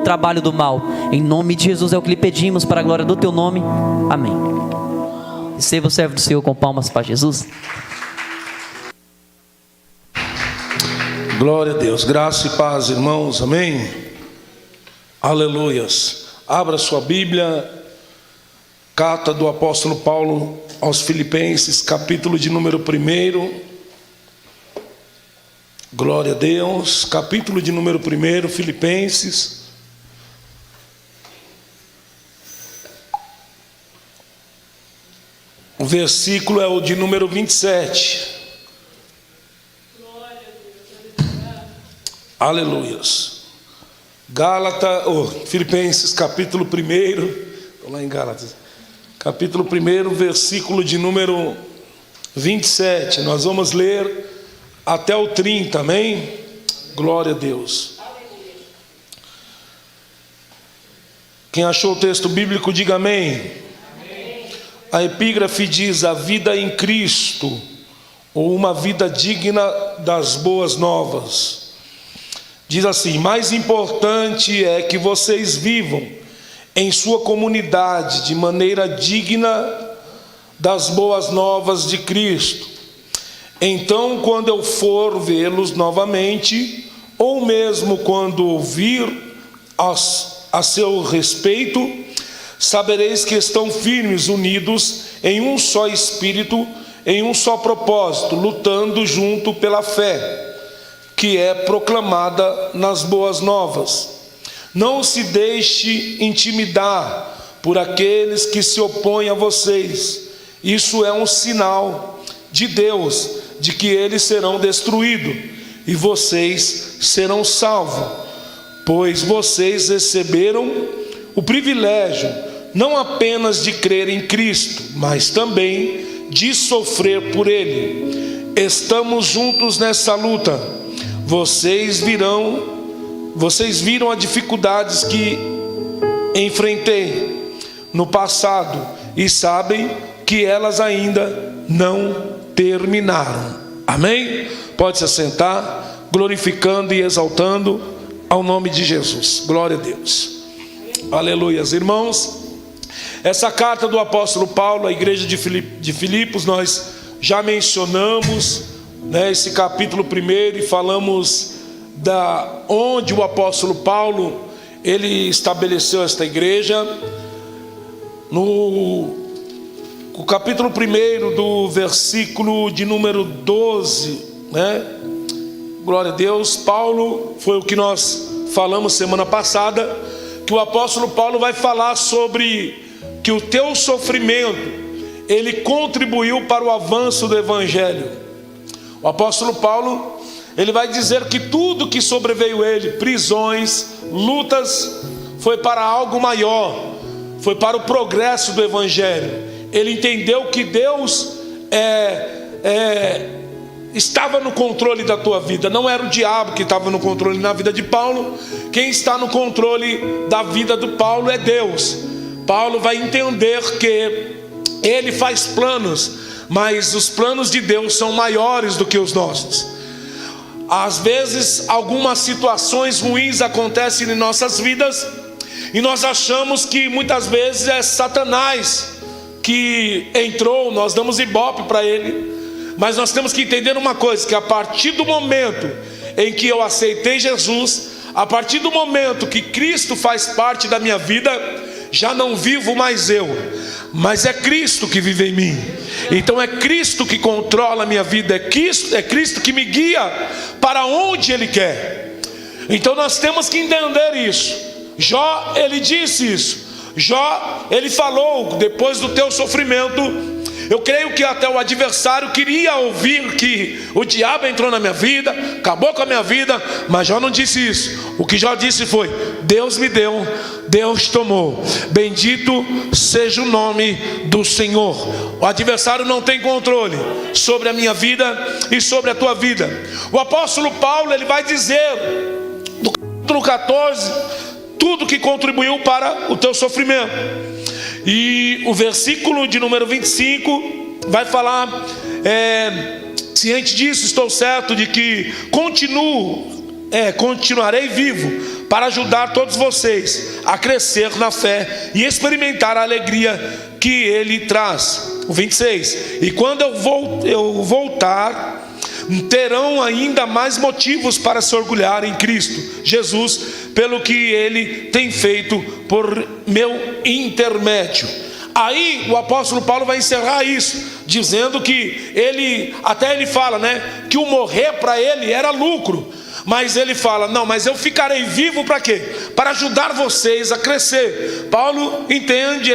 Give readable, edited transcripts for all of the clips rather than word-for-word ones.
trabalho do mal. Em nome de Jesus é o que lhe pedimos, para a glória do teu nome. Amém. Receba o servo do Senhor com palmas para Jesus. Glória a Deus, graça e paz, irmãos, amém? Aleluias. Abra sua Bíblia, carta do apóstolo Paulo aos Filipenses, capítulo de número 1. Glória a Deus, capítulo de número 1, Filipenses. O versículo é o de número 27. Aleluias. Filipenses, capítulo 1. Estou lá em Gálatas. Capítulo 1, versículo de número 27. Nós vamos ler até o 30, amém? Glória a Deus. Quem achou o texto bíblico, diga amém. Amém. A epígrafe diz: a vida em Cristo, ou uma vida digna das boas novas. Diz assim: mais importante é que vocês vivam em sua comunidade de maneira digna das boas novas de Cristo. Então, quando eu for vê-los novamente, ou mesmo quando ouvir a seu respeito, sabereis que estão firmes, unidos em um só espírito, em um só propósito, lutando junto pela fé que é proclamada nas boas novas. Não se deixe intimidar por aqueles que se opõem a vocês. Isso é um sinal de Deus, de que eles serão destruídos e vocês serão salvos, pois vocês receberam o privilégio não apenas de crer em Cristo, mas também de sofrer por Ele. Estamos juntos nessa luta. Vocês viram as dificuldades que enfrentei no passado e sabem que elas ainda não terminaram. Amém? Pode se assentar, glorificando e exaltando ao nome de Jesus. Glória a Deus. Aleluias. Irmãos, essa carta do apóstolo Paulo à igreja de Filipos, nós já mencionamos, esse capítulo 1, e falamos da onde o apóstolo Paulo ele estabeleceu esta igreja. No capítulo 1 do versículo de número 12, glória a Deus, Paulo, foi o que nós falamos semana passada, que o apóstolo Paulo vai falar sobre que o teu sofrimento ele contribuiu para o avanço do evangelho. O apóstolo Paulo, ele vai dizer que tudo que sobreveio ele, prisões, lutas, foi para algo maior, foi para o progresso do evangelho. Ele entendeu que Deus estava no controle da tua vida. Não era o diabo que estava no controle na vida de Paulo. Quem está no controle da vida do Paulo é Deus. Paulo vai entender que ele faz planos, mas os planos de Deus são maiores do que os nossos. Às vezes algumas situações ruins acontecem em nossas vidas e nós achamos que muitas vezes é Satanás que entrou, nós damos ibope para ele. Mas nós temos que entender uma coisa, que a partir do momento em que eu aceitei Jesus, a partir do momento que Cristo faz parte da minha vida, já não vivo mais eu, mas é Cristo que vive em mim. Então é Cristo que controla a minha vida, é Cristo que me guia para onde Ele quer. Então nós temos que entender isso. Jó, ele disse isso. Jó, ele falou: depois do teu sofrimento, eu creio que até o adversário queria ouvir que o diabo entrou na minha vida, acabou com a minha vida, mas Jó não disse isso. O que Jó disse foi: Deus me deu, Deus tomou, bendito seja o nome do Senhor. O adversário não tem controle sobre a minha vida e sobre a tua vida. O apóstolo Paulo, ele vai dizer no capítulo 14 tudo que contribuiu para o teu sofrimento. E o versículo de número 25 vai falar: ciente disso, estou certo de que continuo continuarei vivo para ajudar todos vocês a crescer na fé e experimentar a alegria que Ele traz. O 26. E quando eu voltar, terão ainda mais motivos para se orgulhar em Cristo Jesus, pelo que Ele tem feito por meu intermédio. Aí o apóstolo Paulo vai encerrar isso, dizendo que ele fala, né, que o morrer para ele era lucro. Mas ele fala, não, mas eu ficarei vivo para quê? Para ajudar vocês a crescer. Paulo entende,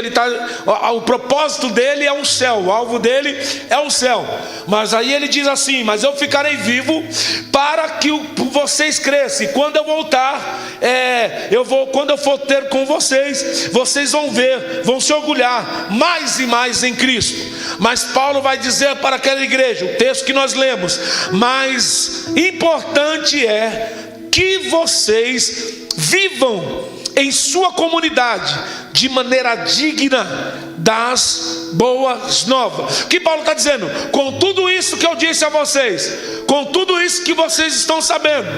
o propósito dele é o céu, o alvo dele é o céu. Mas aí ele diz assim, mas eu ficarei vivo para que vocês cresçam. E quando eu voltar, quando eu for ter com vocês, vocês vão ver, vão se orgulhar mais e mais em Cristo. Mas Paulo vai dizer para aquela igreja, o texto que nós lemos, mais importante é que vocês vivam em sua comunidade de maneira digna das boas novas. O que Paulo está dizendo? Com tudo isso que eu disse a vocês, com tudo isso que vocês estão sabendo,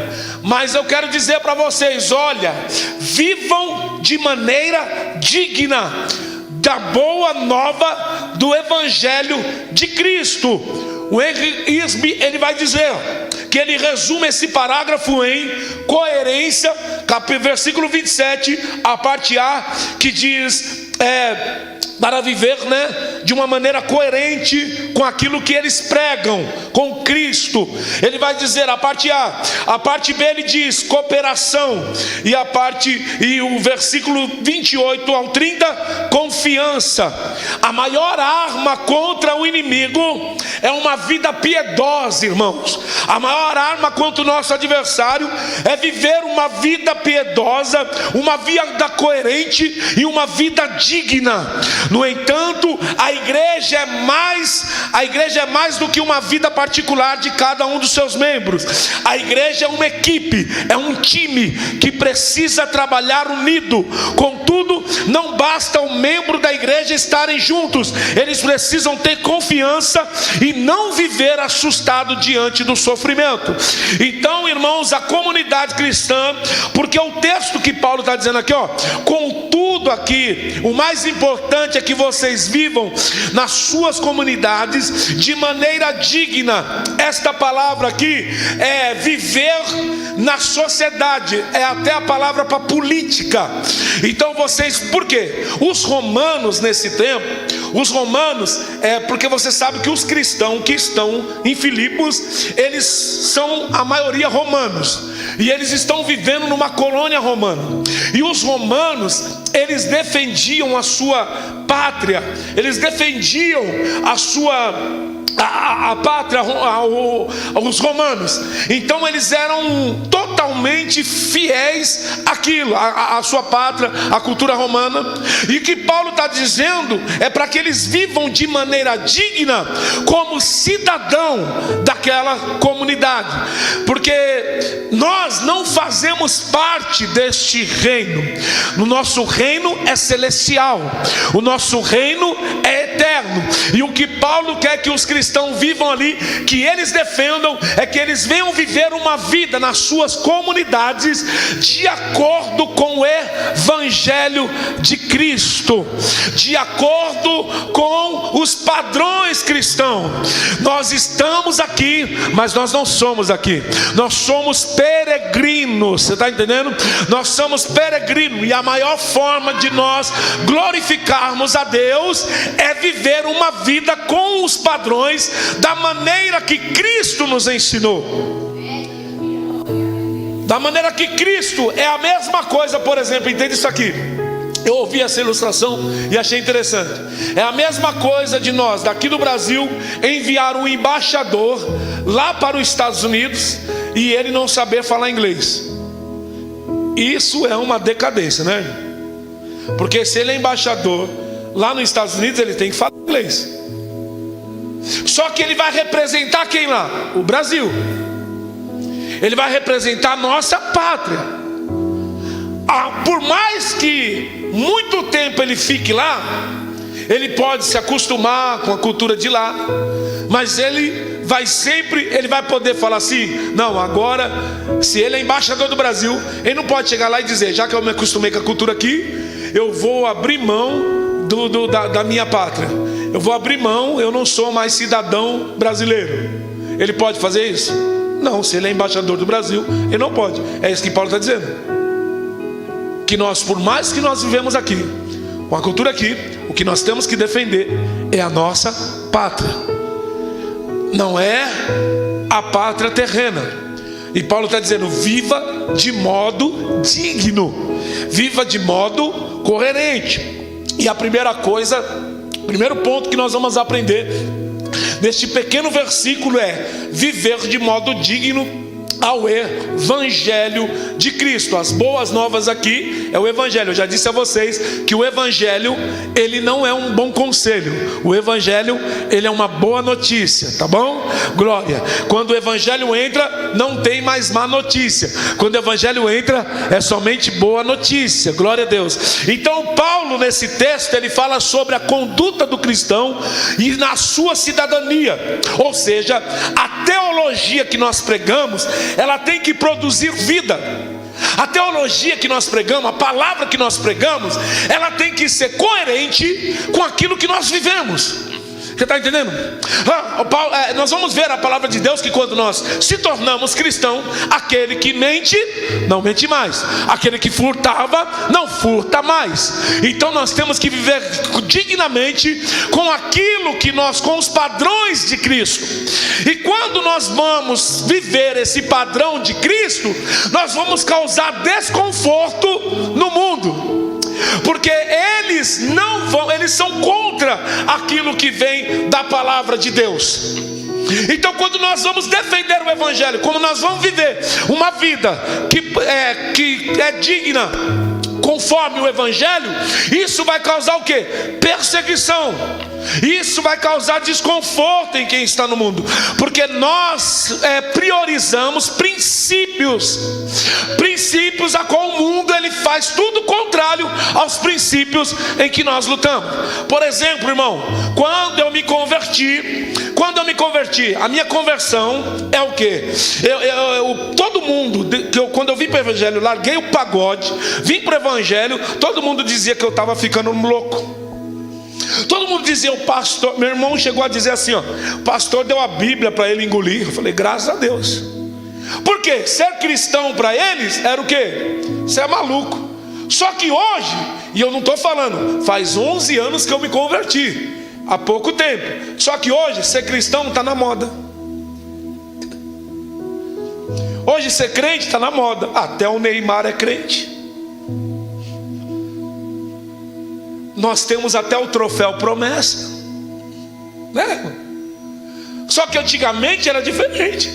mas eu quero dizer para vocês, olha, vivam de maneira digna da boa nova do Evangelho de Cristo. O Henry Isby, ele vai dizer que ele resume esse parágrafo em coerência, versículo 27, a parte A, que diz, para viver, né, de uma maneira coerente com aquilo que eles pregam, com Cristo. Ele vai dizer a parte A. A parte B ele diz cooperação, e o versículo 28 ao 30, confiança. A maior arma contra o inimigo é uma vida piedosa, irmãos. A maior arma contra o nosso adversário é viver uma vida piedosa, uma vida coerente e uma vida digna. No entanto, a igreja é mais do que uma vida particular de cada um dos seus membros. A igreja é uma equipe, é um time que precisa trabalhar unido. Contudo, não basta o membro da igreja estarem juntos, eles precisam ter confiança e não viver assustado diante do sofrimento. Então, irmãos, a comunidade cristã, porque o texto que Paulo está dizendo aqui, contudo aqui, o mais importante é que vocês vivam nas suas comunidades de maneira digna. Esta palavra aqui é viver na sociedade, é até a palavra para política. Então vocês, por quê? Os romanos nesse tempo, porque você sabe que os cristãos que estão em Filipos, eles são a maioria romanos, e eles estão vivendo numa colônia romana. E os romanos, eles defendiam a sua pátria, eles defendiam a pátria, os romanos. Então eles eram totalmente fiéis àquilo, à sua pátria, à cultura romana. E o que Paulo está dizendo é para que eles vivam de maneira digna como cidadão daquela comunidade, porque nós não fazemos parte deste reino. O nosso reino é celestial, o nosso reino é eterno. E o que Paulo quer que os cristãos vivam ali, que eles defendam, é que eles venham viver uma vida nas suas comunidades de acordo com o Evangelho de Cristo, de acordo com os padrões cristãos. Nós estamos aqui, mas nós não somos aqui, nós somos peregrinos. Você está entendendo? Nós somos peregrinos, e a maior forma de nós glorificarmos a Deus é viver uma vida com os padrões da maneira que Cristo nos ensinou. Da maneira que Cristo é a mesma coisa, por exemplo, entende isso aqui? Eu ouvi essa ilustração e achei interessante. É a mesma coisa de nós, daqui do Brasil, enviar um embaixador lá para os Estados Unidos e ele não saber falar inglês. Isso é uma decadência, né? Porque se ele é embaixador lá nos Estados Unidos, ele tem que falar inglês. Só que ele vai representar quem lá? O Brasil. Ele vai representar a nossa pátria. Por mais que muito tempo ele fique lá, ele pode se acostumar com a cultura de lá, mas ele ele vai poder falar assim: não, agora, se ele é embaixador do Brasil, ele não pode chegar lá e dizer: já que eu me acostumei com a cultura aqui, eu vou abrir mão da minha pátria, eu vou abrir mão, eu não sou mais cidadão brasileiro. Ele pode fazer isso? Não, se ele é embaixador do Brasil, ele não pode. É isso que Paulo está dizendo, que nós, por mais que nós vivemos aqui, com a cultura aqui, o que nós temos que defender é a nossa pátria, não é a pátria terrena. E Paulo está dizendo: viva de modo digno, viva de modo coerente. E a primeira coisa, primeiro ponto que nós vamos aprender neste pequeno versículo é viver de modo digno ao Evangelho de Cristo. As boas novas aqui é o Evangelho. Eu já disse a vocês que o Evangelho, ele não é um bom conselho. O Evangelho, ele é uma boa notícia, tá bom? Glória. Quando o Evangelho entra, não tem mais má notícia. Quando o Evangelho entra, é somente boa notícia. Glória a Deus. Então Paulo, nesse texto, ele fala sobre a conduta do cristão e na sua cidadania. Ou seja, a teologia que nós pregamos, ela tem que produzir vida. A teologia que nós pregamos, a palavra que nós pregamos, ela tem que ser coerente com aquilo que nós vivemos. Você está entendendo? Nós vamos ver a palavra de Deus que quando nós se tornamos cristãos, aquele que mente, não mente mais. Aquele que furtava, não furta mais. Então nós temos que viver dignamente com aquilo que nós, com os padrões de Cristo. E quando nós vamos viver esse padrão de Cristo, nós vamos causar desconforto no mundo. Porque eles são contra aquilo que vem da palavra de Deus. Então quando nós vamos defender o Evangelho, como nós vamos viver uma vida que é digna conforme o Evangelho, isso vai causar o quê? Perseguição. Isso vai causar desconforto em quem está no mundo, porque nós priorizamos princípios a qual o mundo ele faz tudo contrário aos princípios em que nós lutamos. Por exemplo, irmão, quando eu me converti, a minha conversão é o quê? Todo mundo, quando eu vim para o Evangelho, larguei o pagode, vim para o Evangelho, todo mundo dizia que eu estava ficando louco. Todo mundo dizia, o pastor, meu irmão chegou a dizer assim, ó, o pastor deu a Bíblia para ele engolir. Eu falei, graças a Deus. Por quê? Ser cristão para eles era o quê? Você é maluco. Só que hoje, e eu não estou falando, faz 11 anos que eu me converti, há pouco tempo. Só que hoje, ser cristão está na moda. Hoje ser crente está na moda. Até o Neymar é crente. Nós temos até o troféu promessa, né? Só que antigamente era diferente.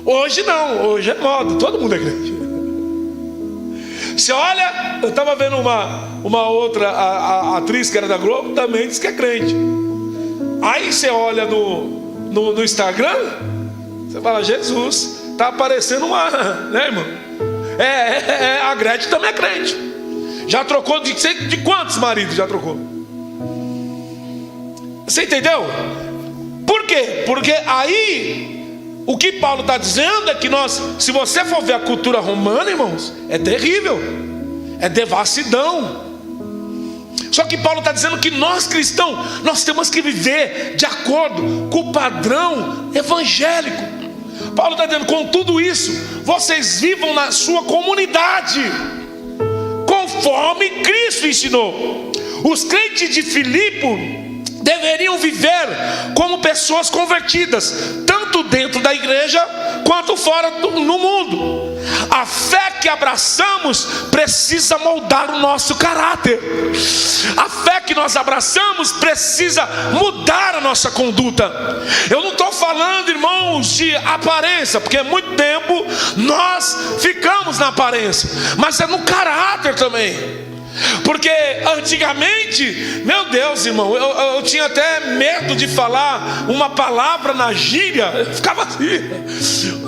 Hoje não, hoje é moda, todo mundo é crente. Você olha, eu estava vendo uma outra a atriz que era da Globo, também diz que é crente. Aí você olha no Instagram, você fala, Jesus, está aparecendo uma, né, irmão? A Gretchen também é crente. Já trocou de quantos maridos já trocou? Você entendeu? Por quê? Porque aí o que Paulo está dizendo é que nós, se você for ver a cultura romana, irmãos, é terrível, é devassidão. Só que Paulo está dizendo que nós cristãos, nós temos que viver de acordo com o padrão evangélico. Paulo está dizendo, com tudo isso, vocês vivam na sua comunidade conforme Cristo ensinou. Os crentes de Filipe deveriam viver como pessoas convertidas, tanto dentro da igreja quanto fora no mundo. A fé que abraçamos precisa moldar o nosso caráter. A fé que nós abraçamos precisa mudar a nossa conduta. Eu não estou falando, irmãos, de aparência, porque muito tempo nós ficamos na aparência, mas é no caráter também. Porque antigamente, meu Deus, irmão, eu tinha até medo de falar uma palavra na gíria. Eu ficava assim,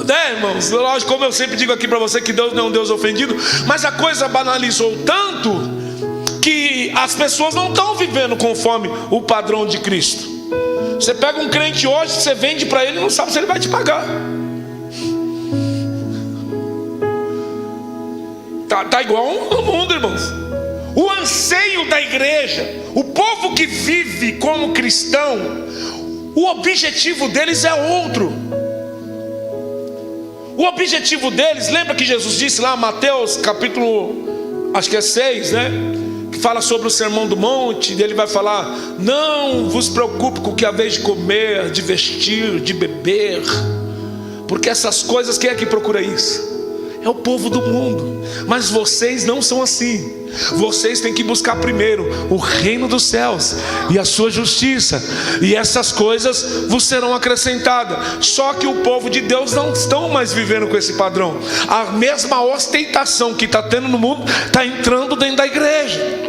né, irmãos? Lógico, como eu sempre digo aqui para você, que Deus não é um Deus ofendido. Mas a coisa banalizou tanto que as pessoas não estão vivendo conforme o padrão de Cristo. Você pega um crente hoje, você vende para ele e não sabe se ele vai te pagar. Tá igual ao mundo, irmãos. O anseio da igreja, o povo que vive como cristão, o objetivo deles é outro. O objetivo deles, lembra que Jesus disse lá, Mateus capítulo, acho que é 6, né? Que fala sobre o sermão do monte. Ele vai falar: não vos preocupe com o que haveis de comer, de vestir, de beber, porque essas coisas, quem é que procura isso? É o povo do mundo. Mas vocês não são assim. Vocês têm que buscar primeiro o reino dos céus e a sua justiça, e essas coisas vos serão acrescentadas. Só que o povo de Deus não estão mais vivendo com esse padrão. A mesma ostentação que está tendo no mundo está entrando dentro da igreja.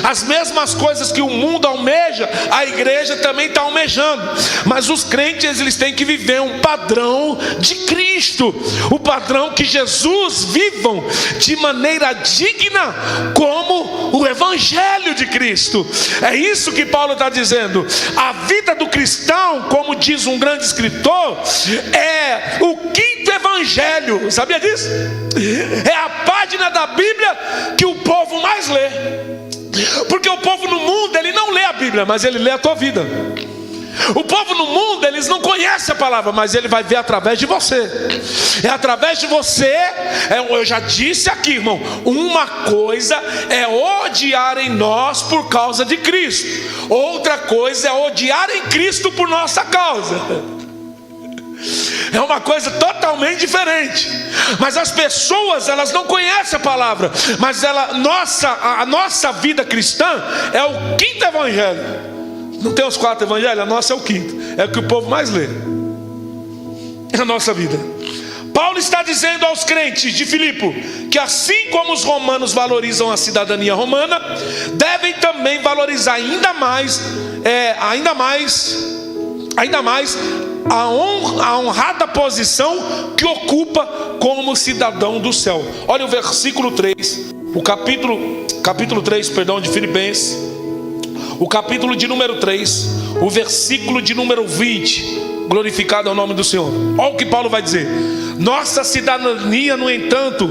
As mesmas coisas que o mundo almeja, a igreja também está almejando. Mas os crentes, eles têm que viver um padrão de Cristo, o padrão que Jesus vivam de maneira digna, como o evangelho de Cristo. É isso que Paulo está dizendo. A vida do cristão, como diz um grande escritor, é o quinto evangelho. Sabia disso? É a página da Bíblia que o povo mais lê. Porque o povo no mundo, ele não lê a Bíblia, mas ele lê a tua vida. O povo no mundo, eles não conhecem a palavra, mas ele vai ver através de você. É através de você. Eu já disse aqui, irmão, uma coisa é odiar em nós por causa de Cristo, outra coisa é odiar em Cristo por nossa causa. É uma coisa totalmente diferente. Mas as pessoas, elas não conhecem a palavra, mas a nossa vida cristã é o quinto evangelho. Não tem os 4 evangelhos? A nossa é o quinto. É o que o povo mais lê. É a nossa vida. Paulo está dizendo aos crentes de Filipe que assim como os romanos valorizam a cidadania romana, devem também valorizar ainda mais a honrada posição que ocupa como cidadão do céu. Olha o versículo 3, o capítulo 3, de Filipenses, o capítulo de número 3, o versículo de número 20. Glorificado é o nome do Senhor. Olha o que Paulo vai dizer: nossa cidadania, no entanto,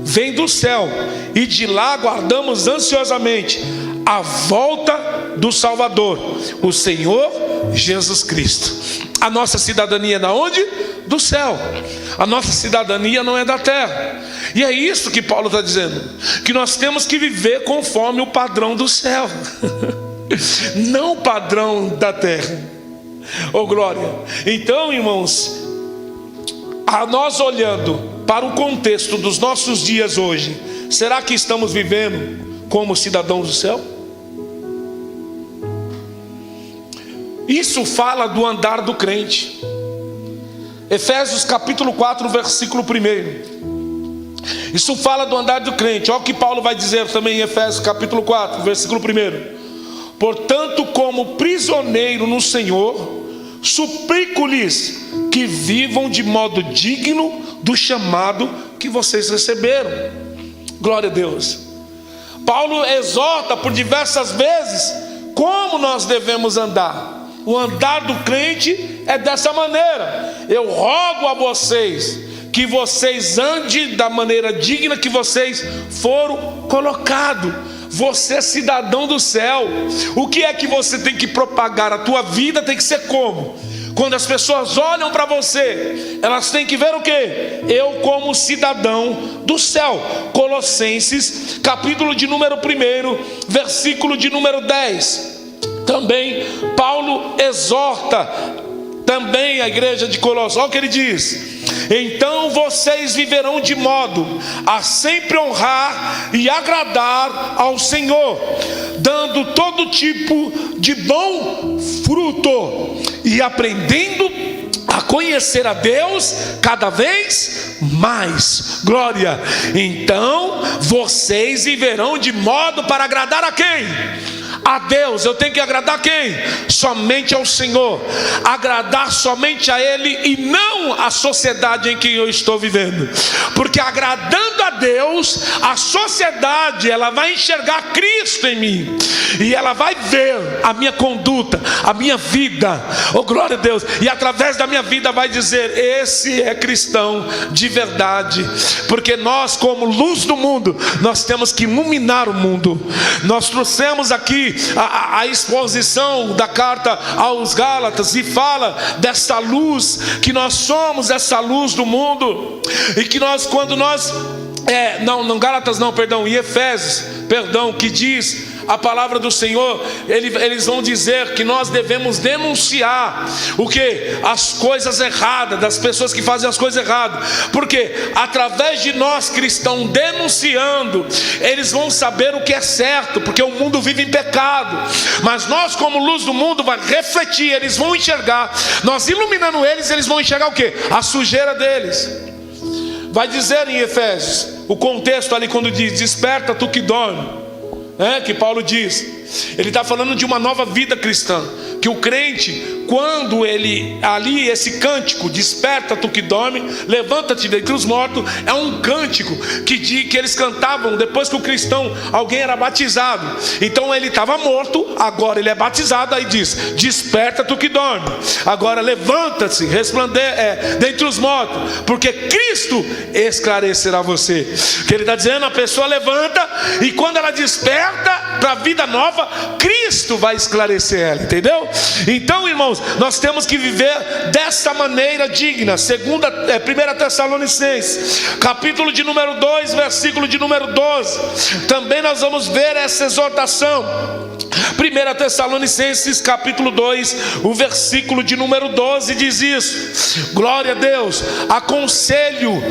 vem do céu, e de lá aguardamos ansiosamente a volta do Salvador, o Senhor Jesus Cristo. A nossa cidadania é da onde? Do céu. A nossa cidadania não é da terra. E é isso que Paulo está dizendo, que nós temos que viver conforme o padrão do céu, não o padrão da terra. Oh glória. Então, irmãos, a nós olhando para o contexto dos nossos dias hoje, será que estamos vivendo como cidadãos do céu? Isso fala do andar do crente. Efésios capítulo 4, versículo 1. Isso fala do andar do crente. Olha o que Paulo vai dizer também em Efésios capítulo 4, versículo 1. Portanto, como prisioneiro no Senhor, suplico-lhes que vivam de modo digno do chamado que vocês receberam. Glória a Deus. Paulo exorta por diversas vezes como nós devemos andar. O andar do crente é dessa maneira. Eu rogo a vocês que vocês andem da maneira digna que vocês foram colocados. Você é cidadão do céu. O que é que você tem que propagar? A tua vida tem que ser como? Quando as pessoas olham para você, elas têm que ver o quê? Eu como cidadão do céu. Colossenses capítulo de número 1, versículo de número 10. Também Paulo exorta também a igreja de Colossos. Olha o que ele diz: então vocês viverão de modo a sempre honrar e agradar ao Senhor, dando todo tipo de bom fruto e aprendendo a conhecer a Deus cada vez mais. Glória. Então vocês viverão de modo para agradar a quem? A Deus. Eu tenho que agradar quem? Somente ao Senhor. Agradar somente a Ele e não a sociedade em que eu estou vivendo. Porque agradando a Deus, a sociedade ela vai enxergar Cristo Cristo em mim. E ela vai ver a minha conduta, a minha vida, oh glória a Deus, e através da minha vida vai dizer: esse é cristão de verdade. Porque nós, como luz do mundo, nós temos que iluminar o mundo. Nós trouxemos aqui a exposição da carta aos Gálatas, e fala dessa luz, que nós somos essa luz do mundo, e que nós, quando nós Gálatas não, perdão, em Efésios, perdão, que diz a palavra do Senhor, eles vão dizer que nós devemos denunciar o que? As coisas erradas, das pessoas que fazem as coisas erradas. Porque através de nós cristãos denunciando, eles vão saber o que é certo, porque o mundo vive em pecado. Mas nós, como luz do mundo, vai refletir, eles vão enxergar. Nós iluminando eles, eles vão enxergar o que? A sujeira deles. Vai dizer em Efésios, o contexto ali quando diz: desperta tu que dorme, que Paulo diz, ele está falando de uma nova vida cristã, que o crente, quando ele, ali esse cântico, desperta tu que dorme, levanta-te dentre os mortos, é um cântico que eles cantavam depois que o cristão, alguém era batizado. Então ele estava morto, agora ele é batizado, aí diz: desperta tu que dorme, agora levanta-se, resplandeça dentre os mortos, porque Cristo esclarecerá você. Que ele está dizendo, a pessoa levanta, e quando ela desperta para a vida nova, Cristo vai esclarecer ela, entendeu? Então, irmãos, nós temos que viver dessa maneira digna. 1 Tessalonicenses, capítulo de número 2, versículo de número 12, também nós vamos ver essa exortação. 1 Tessalonicenses capítulo 2, o versículo de número 12 diz isso: glória a Deus, aconselho,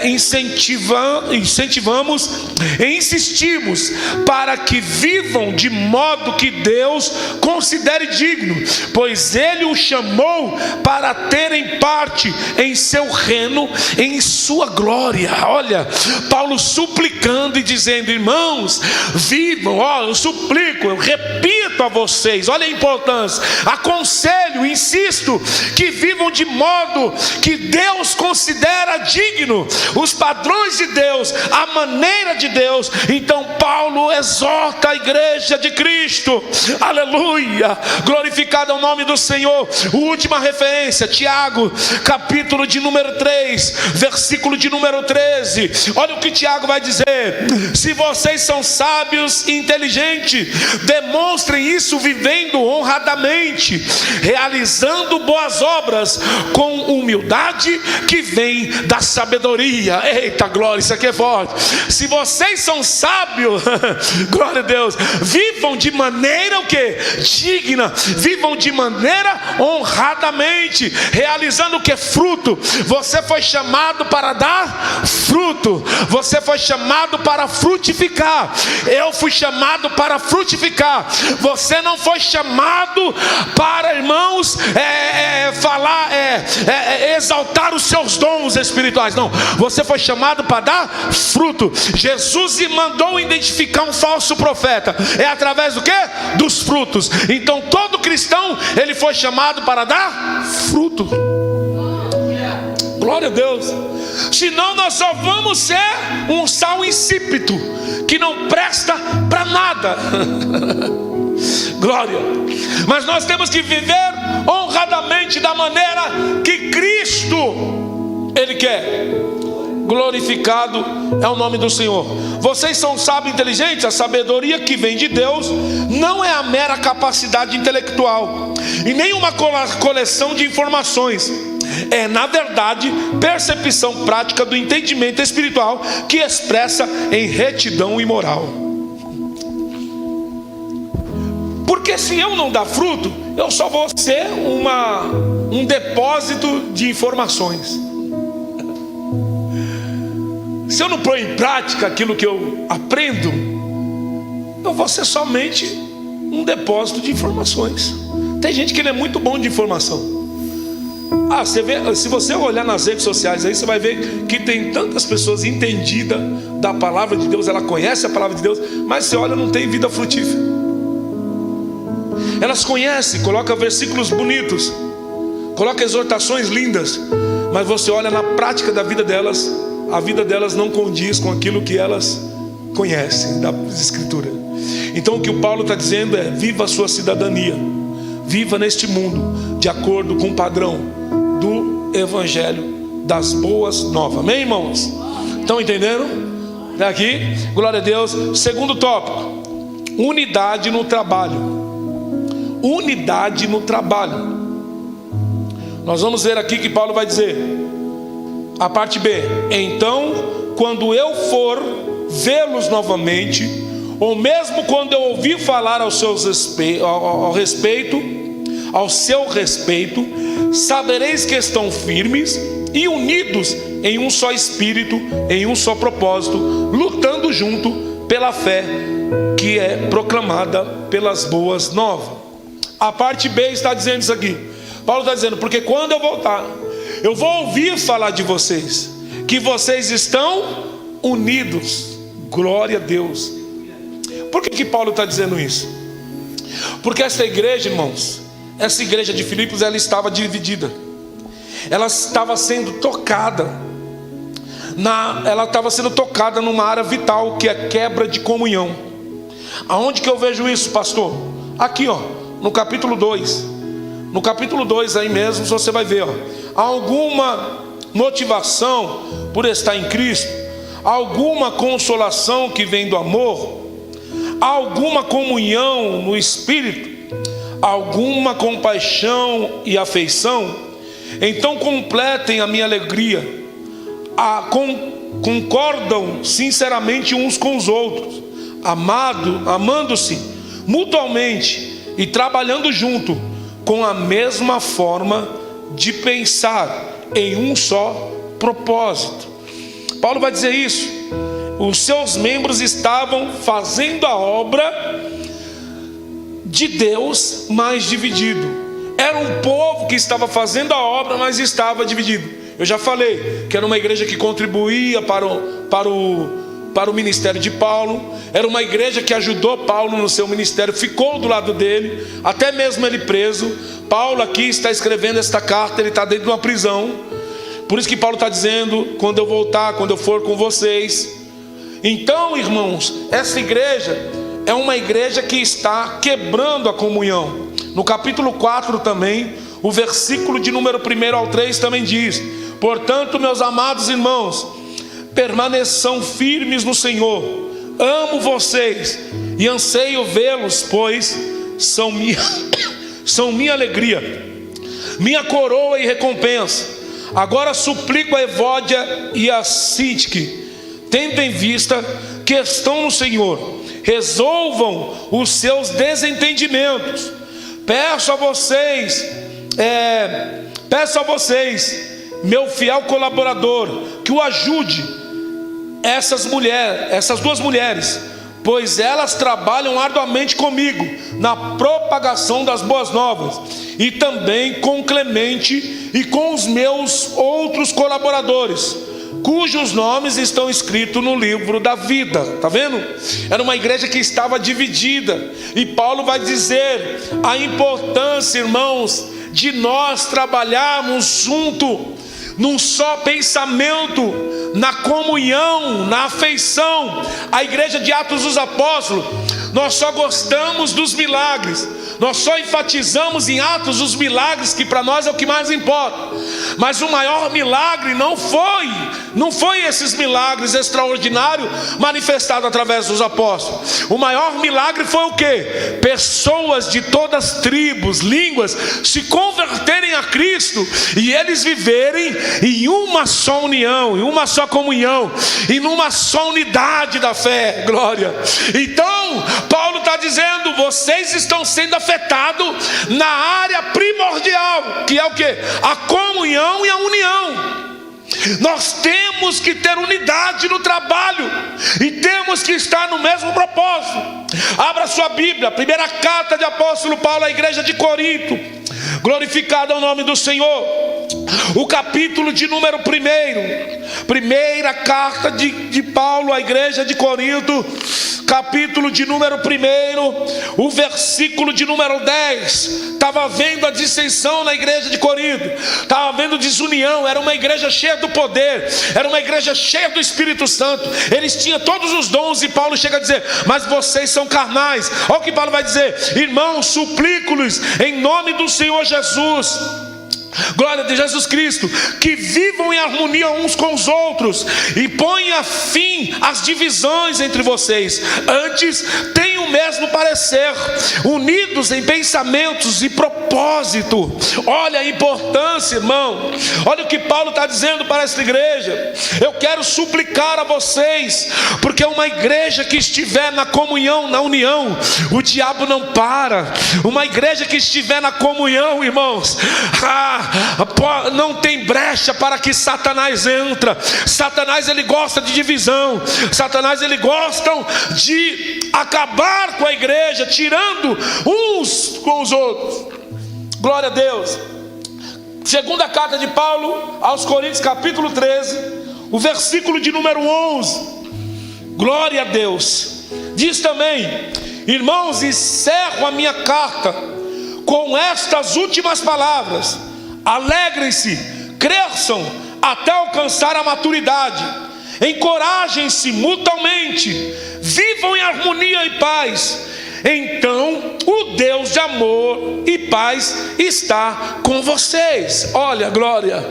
incentivamos e insistimos para que vivam de modo que Deus considere digno, pois Ele o chamou para terem parte em seu reino, em sua glória. Olha, Paulo suplicando e dizendo: irmãos, vivam, eu suplico, eu repito a vocês, olha a importância, aconselho, insisto, que vivam de modo que Deus considera digno, os padrões de Deus, a maneira de Deus. Então Paulo exorta a igreja de Cristo, aleluia, glorificado é o nome do Senhor. Última referência, Tiago, capítulo de número 3, versículo de número 13, olha o que Tiago vai dizer: se vocês são sábios e inteligentes, demonstrem isso vivendo honradamente, realizando boas obras com humildade que vem da sabedoria. Eita glória, isso aqui é forte. Se vocês são sábios, glória a Deus, vivam de maneira o que? Digna, vivam de maneira honradamente, realizando o que? Fruto. Você foi chamado para dar fruto, você foi chamado para frutificar. Eu fui chamado para frutificar. Você não foi chamado para, irmãos, exaltar os seus dons espirituais. Não, você foi chamado para dar fruto. Jesus mandou identificar um falso profeta. É através do quê? Dos frutos. Então todo cristão, ele foi chamado para dar fruto. Glória a Deus. Senão nós só vamos ser um sal insípido, que não presta para nada. Glória. Mas nós temos que viver honradamente, da maneira que Cristo Ele quer. Glorificado é o nome do Senhor. Vocês são sábios e inteligentes. A sabedoria que vem de Deus não é a mera capacidade intelectual e nem uma coleção de informações. É, na verdade, percepção prática do entendimento espiritual que expressa em retidão e moral. Porque se eu não dar fruto, eu só vou ser um depósito de informações. Se eu não pôr em prática aquilo que eu aprendo, eu vou ser somente um depósito de informações. Tem gente que não é muito bom de informação. Você vê, se você olhar nas redes sociais aí, você vai ver que tem tantas pessoas entendidas da palavra de Deus, ela conhece a palavra de Deus, mas você olha, não tem vida frutífera. Elas conhecem, coloca versículos bonitos, coloca exortações lindas, mas você olha na prática da vida delas, a vida delas não condiz com aquilo que elas conhecem das Escrituras. Então o que o Paulo está dizendo é: viva a sua cidadania, viva neste mundo de acordo com o padrão do Evangelho das boas novas. Amém, irmãos? Estão entendendo? Aqui, glória a Deus. Segundo tópico: unidade no trabalho. Unidade no trabalho. Nós vamos ver aqui que Paulo vai dizer, a parte B: então, quando eu for vê-los novamente, ou mesmo quando eu ouvir falar ao seu respeito, sabereis que estão firmes e unidos em um só espírito, em um só propósito, lutando junto pela fé que é proclamada pelas boas novas. A parte B está dizendo isso aqui. Paulo está dizendo: porque quando eu voltar, eu vou ouvir falar de vocês, que vocês estão unidos. Glória a Deus. Por que Paulo está dizendo isso? Porque essa igreja, irmãos, essa igreja de Filipos, ela estava dividida. Ela estava sendo tocada. Ela estava sendo tocada numa área vital, que é quebra de comunhão. Aonde que eu vejo isso, pastor? Aqui, ó, no capítulo 2. No capítulo 2 aí mesmo, você vai ver, ó, alguma motivação por estar em Cristo, alguma consolação que vem do amor, alguma comunhão no Espírito, alguma compaixão e afeição. Então completem a minha alegria, concordam sinceramente uns com os outros, amando-se mutuamente e trabalhando junto, com a mesma forma de pensar, em um só propósito. Paulo vai dizer isso: os seus membros estavam fazendo a obra de Deus, mas dividido. Era um povo que estava fazendo a obra, mas estava dividido. Eu já falei que era uma igreja que contribuía para o ministério de Paulo. Era uma igreja que ajudou Paulo no seu ministério, ficou do lado dele, até mesmo ele preso. Paulo aqui está escrevendo esta carta, ele está dentro de uma prisão. Por isso que Paulo está dizendo: quando eu voltar, quando eu for com vocês. Então, irmãos, essa igreja é uma igreja que está quebrando a comunhão. No capítulo 4 também, o versículo de número 1 ao 3 também diz: portanto, meus amados irmãos, permaneçam firmes no Senhor. Amo vocês e anseio vê-los, pois são minha alegria, minha coroa e recompensa. Agora suplico a Evódia e a Sintique, tendo em vista que estão no Senhor, resolvam os seus desentendimentos. Peço a vocês, meu fiel colaborador, que o ajude, essas duas mulheres, pois elas trabalham arduamente comigo na propagação das boas novas, e também com Clemente e com os meus outros colaboradores, cujos nomes estão escritos no livro da vida. Está vendo? Era uma igreja que estava dividida, e Paulo vai dizer a importância, irmãos, de nós trabalharmos junto, num só pensamento, na comunhão, na afeição. A igreja de Atos dos Apóstolos, nós só gostamos dos milagres, nós só enfatizamos em Atos os milagres, que para nós é o que mais importa. Mas o maior milagre não foi esses milagres extraordinários manifestados através dos apóstolos. O maior milagre foi o quê? Pessoas de todas as tribos, línguas, se converterem a Cristo, e eles viverem em uma só união, em uma só comunhão, em uma só unidade da fé. Glória. Então Paulo está dizendo: vocês estão sendo afetados na área primordial, que é o quê? A comunhão e a união. Nós temos que ter unidade no trabalho, e temos que estar no mesmo propósito. Abra sua Bíblia, primeira carta de apóstolo Paulo à igreja de Corinto. Glorificado é o nome do Senhor. O capítulo de número 1, primeira carta de Paulo à igreja de Corinto, capítulo de número 1, o versículo de número 10. Estava havendo a dissensão na igreja de Corinto, estava havendo desunião. Era uma igreja cheia do poder, era uma igreja cheia do Espírito Santo. Eles tinham todos os dons, e Paulo chega a dizer: mas vocês são carnais. Olha o que Paulo vai dizer: irmãos, suplico-lhes em nome do Senhor Jesus, glória de Jesus Cristo, que vivam em harmonia uns com os outros, e ponha fim às divisões entre vocês. Antes, tenham o mesmo parecer, unidos em pensamentos e propósito. Olha a importância, irmão. Olha o que Paulo está dizendo para esta igreja: eu quero suplicar a vocês, porque uma igreja que estiver na comunhão, na união, o diabo não para. Uma igreja que estiver na comunhão, irmãos, não tem brecha para que Satanás entra. Satanás, ele gosta de divisão. Satanás, ele gosta de acabar com a igreja, tirando uns com os outros. Glória a Deus. Segunda carta de Paulo aos Coríntios, capítulo 13, o versículo de número 11. Glória a Deus. Diz também: irmãos, encerro a minha carta com estas últimas palavras: alegrem-se, cresçam até alcançar a maturidade, encorajem-se mutuamente, vivam em harmonia e paz. Então o Deus de amor e paz está com vocês. Olha, glória.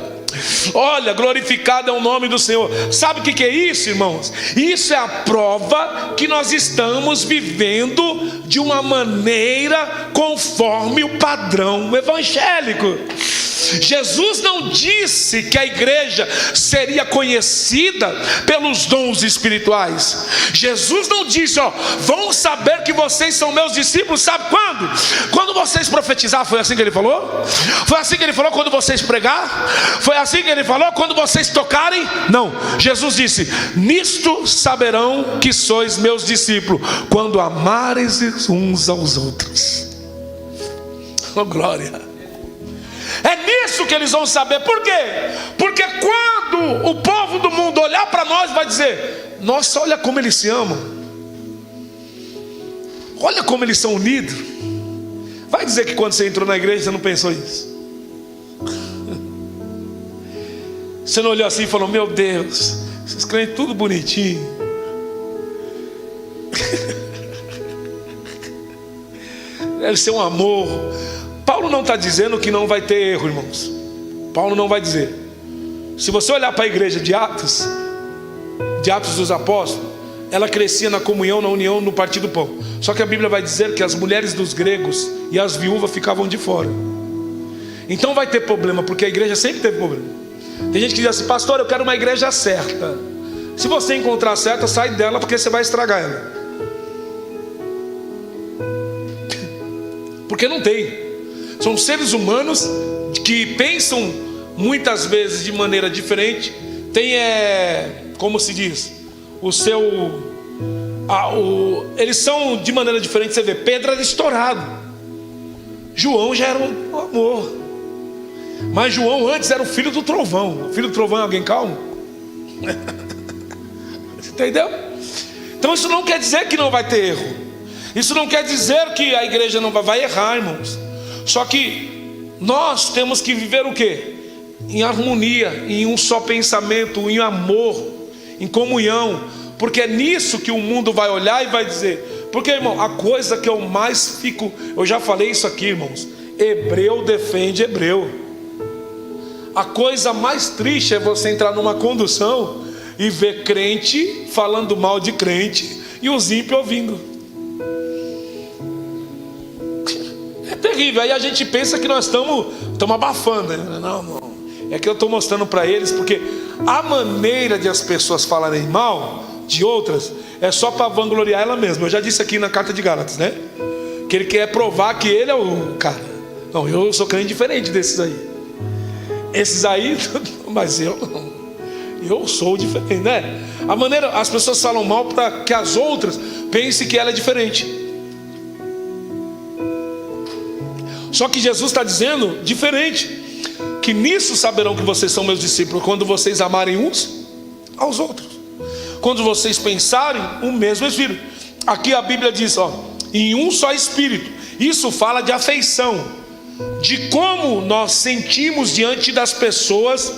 Olha, glorificado é o nome do Senhor. Sabe o que é isso, irmãos? Isso é a prova que nós estamos vivendo de uma maneira conforme o padrão evangélico. Jesus não disse que a igreja seria conhecida pelos dons espirituais. Jesus não disse: ó, vão saber que vocês são meus discípulos. Sabe quando? Quando vocês profetizar. Foi assim que ele falou? Foi assim que ele falou quando vocês pregar? Foi assim que ele falou quando vocês tocarem? Não. Jesus disse: nisto saberão que sois meus discípulos, quando amareis uns aos outros. Oh, glória. É nisso que eles vão saber. Por quê? Porque quando o povo do mundo olhar para nós, vai dizer: nossa, olha como eles se amam, olha como eles são unidos. Vai dizer que quando você entrou na igreja você não pensou isso? Você não olhou assim e falou: meu Deus, esses crentes tudo bonitinho. Deve ser um amor. Paulo não está dizendo que não vai ter erro, irmãos. Paulo não vai dizer. Se você olhar para a igreja de Atos dos Apóstolos, ela crescia na comunhão, na união, no partir do pão. Só que a Bíblia vai dizer que as mulheres dos gregos e as viúvas ficavam de fora. Então vai ter problema, porque a igreja sempre teve problema. Tem gente que diz assim: pastor, eu quero uma igreja certa. Se você encontrar certa, sai dela, porque você vai estragar ela. Porque não tem. São seres humanos que pensam muitas vezes de maneira diferente. Tem, como se diz, eles são de maneira diferente. Você vê, Pedro era estourado, João já era um amor, mas João antes era o filho do trovão. O filho do trovão é alguém calmo? Entendeu? Então isso não quer dizer que não vai ter erro. Isso não quer dizer que a igreja não vai errar, irmãos. Só que nós temos que viver o quê? Em harmonia, em um só pensamento, em amor, em comunhão. Porque é nisso que o mundo vai olhar e vai dizer. Porque, irmão, a coisa que eu mais fico... Eu já falei isso aqui, irmãos. Hebreu defende hebreu. A coisa mais triste é você entrar numa condução e ver crente falando mal de crente e os ímpios ouvindo. É terrível. Aí a gente pensa que nós estamos abafando, né? Não. É que eu estou mostrando para eles, porque a maneira de as pessoas falarem mal de outras é só para vangloriar ela mesma. Eu já disse aqui na carta de Gálatas, né? Que ele quer provar que ele é o cara. Não, eu sou crente diferente desses aí. Esses aí, mas eu não. Eu sou diferente, né? A maneira, as pessoas falam mal para que as outras pensem que ela é diferente. Só que Jesus está dizendo diferente. que nisso saberão que vocês são meus discípulos, quando vocês amarem uns aos outros, quando vocês pensarem o mesmo Espírito. Aqui a Bíblia diz, em um só Espírito. Isso fala de afeição, de como nós sentimos diante das pessoas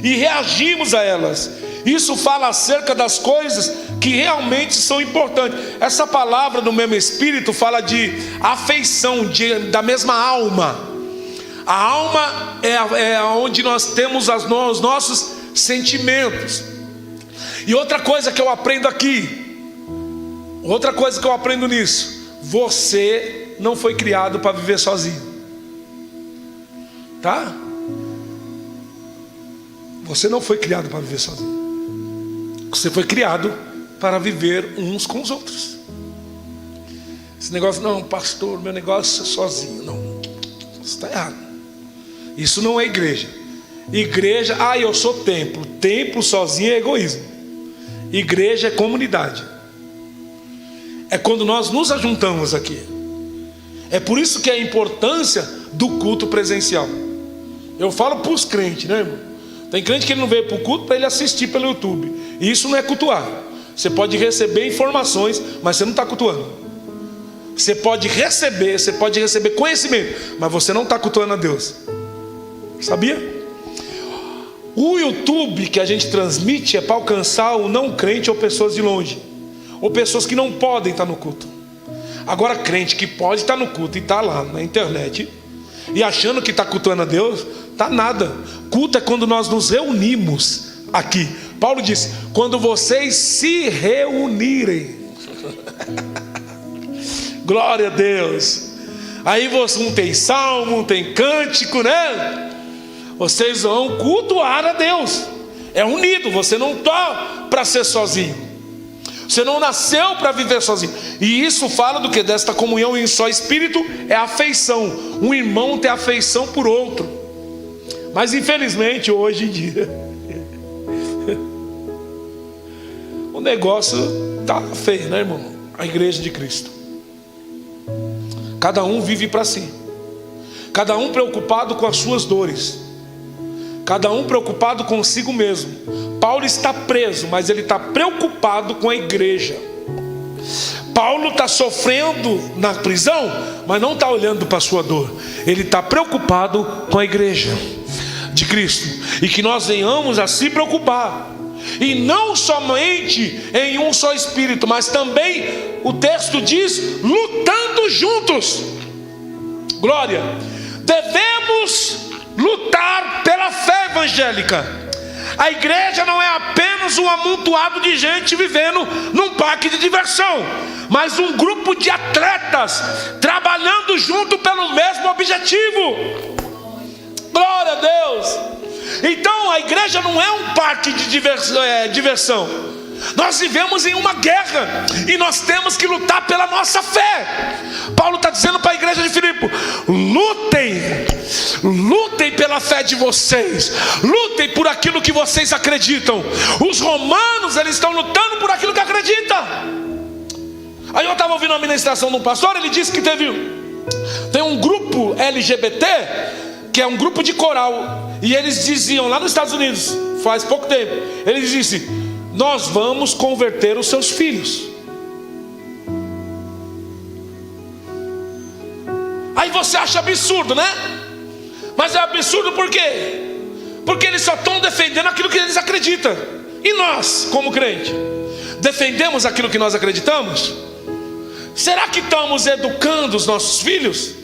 e reagimos a elas. Isso fala acerca das coisas que realmente são importantes. Essa palavra do mesmo Espírito fala de afeição, da mesma alma. A alma é onde nós temos os nossos sentimentos. E outra coisa que eu aprendo aqui, outra coisa que eu aprendo nisso: você não foi criado para viver sozinho, tá? Você não foi criado para viver sozinho. Você foi criado para viver uns com os outros. Esse negócio, não, pastor, meu negócio é sozinho. Não, você está errado. Isso não é igreja. Igreja, eu sou templo. Templo sozinho é egoísmo. Igreja é comunidade. É quando nós nos ajuntamos aqui. É por isso que é a importância do culto presencial. Eu falo para os crentes, né, irmão? Tem crente que ele não veio para o culto para ele assistir pelo YouTube. E isso não é cultuar. Você pode receber informações, mas você não está cultuando. Você pode receber conhecimento, mas você não está cultuando a Deus. Sabia? O YouTube que a gente transmite é para alcançar o não crente ou pessoas de longe, ou pessoas que não podem estar no culto. Agora, crente que pode estar no culto e está lá na internet e achando que está cultuando a Deus, está nada. Culto é quando nós nos reunimos aqui. Paulo disse: quando vocês se reunirem. Glória a Deus. Aí um tem salmo, um tem cântico, né? Vocês vão cultuar a Deus. É unido. Você não está para ser sozinho. Você não nasceu para viver sozinho. E isso fala do que? Desta comunhão em só Espírito. É afeição. Um irmão tem afeição por outro. Mas infelizmente hoje em dia o negócio está feio, né, irmão? A igreja de Cristo, cada um vive para si, cada um preocupado com as suas dores, cada um preocupado consigo mesmo. Paulo está preso, mas ele está preocupado com a igreja. Paulo está sofrendo na prisão, mas não está olhando para a sua dor. Ele está preocupado com a igreja de Cristo. E que nós venhamos a se preocupar, e não somente em um só Espírito, mas também, o texto diz, lutando juntos. Glória. Devemos lutar pela fé evangélica. A igreja não é apenas um amontoado de gente vivendo num parque de diversão, mas um grupo de atletas trabalhando junto pelo mesmo objetivo. Glória a Deus. Então a igreja não é um parque de diversão. Nós vivemos em uma guerra e nós temos que lutar pela nossa fé. Paulo está dizendo para a igreja de Filipe: lutem pela fé de vocês, lutem por aquilo que vocês acreditam. Os romanos, eles estão lutando por aquilo que acreditam. Aí eu estava ouvindo uma ministração de um pastor. Ele disse que tem um grupo LGBT, que é um grupo de coral, e eles diziam lá nos Estados Unidos, faz pouco tempo, eles disseram: nós vamos converter os seus filhos. Aí você acha absurdo, né? Mas é absurdo por quê? Porque eles só estão defendendo aquilo que eles acreditam. E nós, como crente, defendemos aquilo que nós acreditamos? Será que estamos educando os nossos filhos?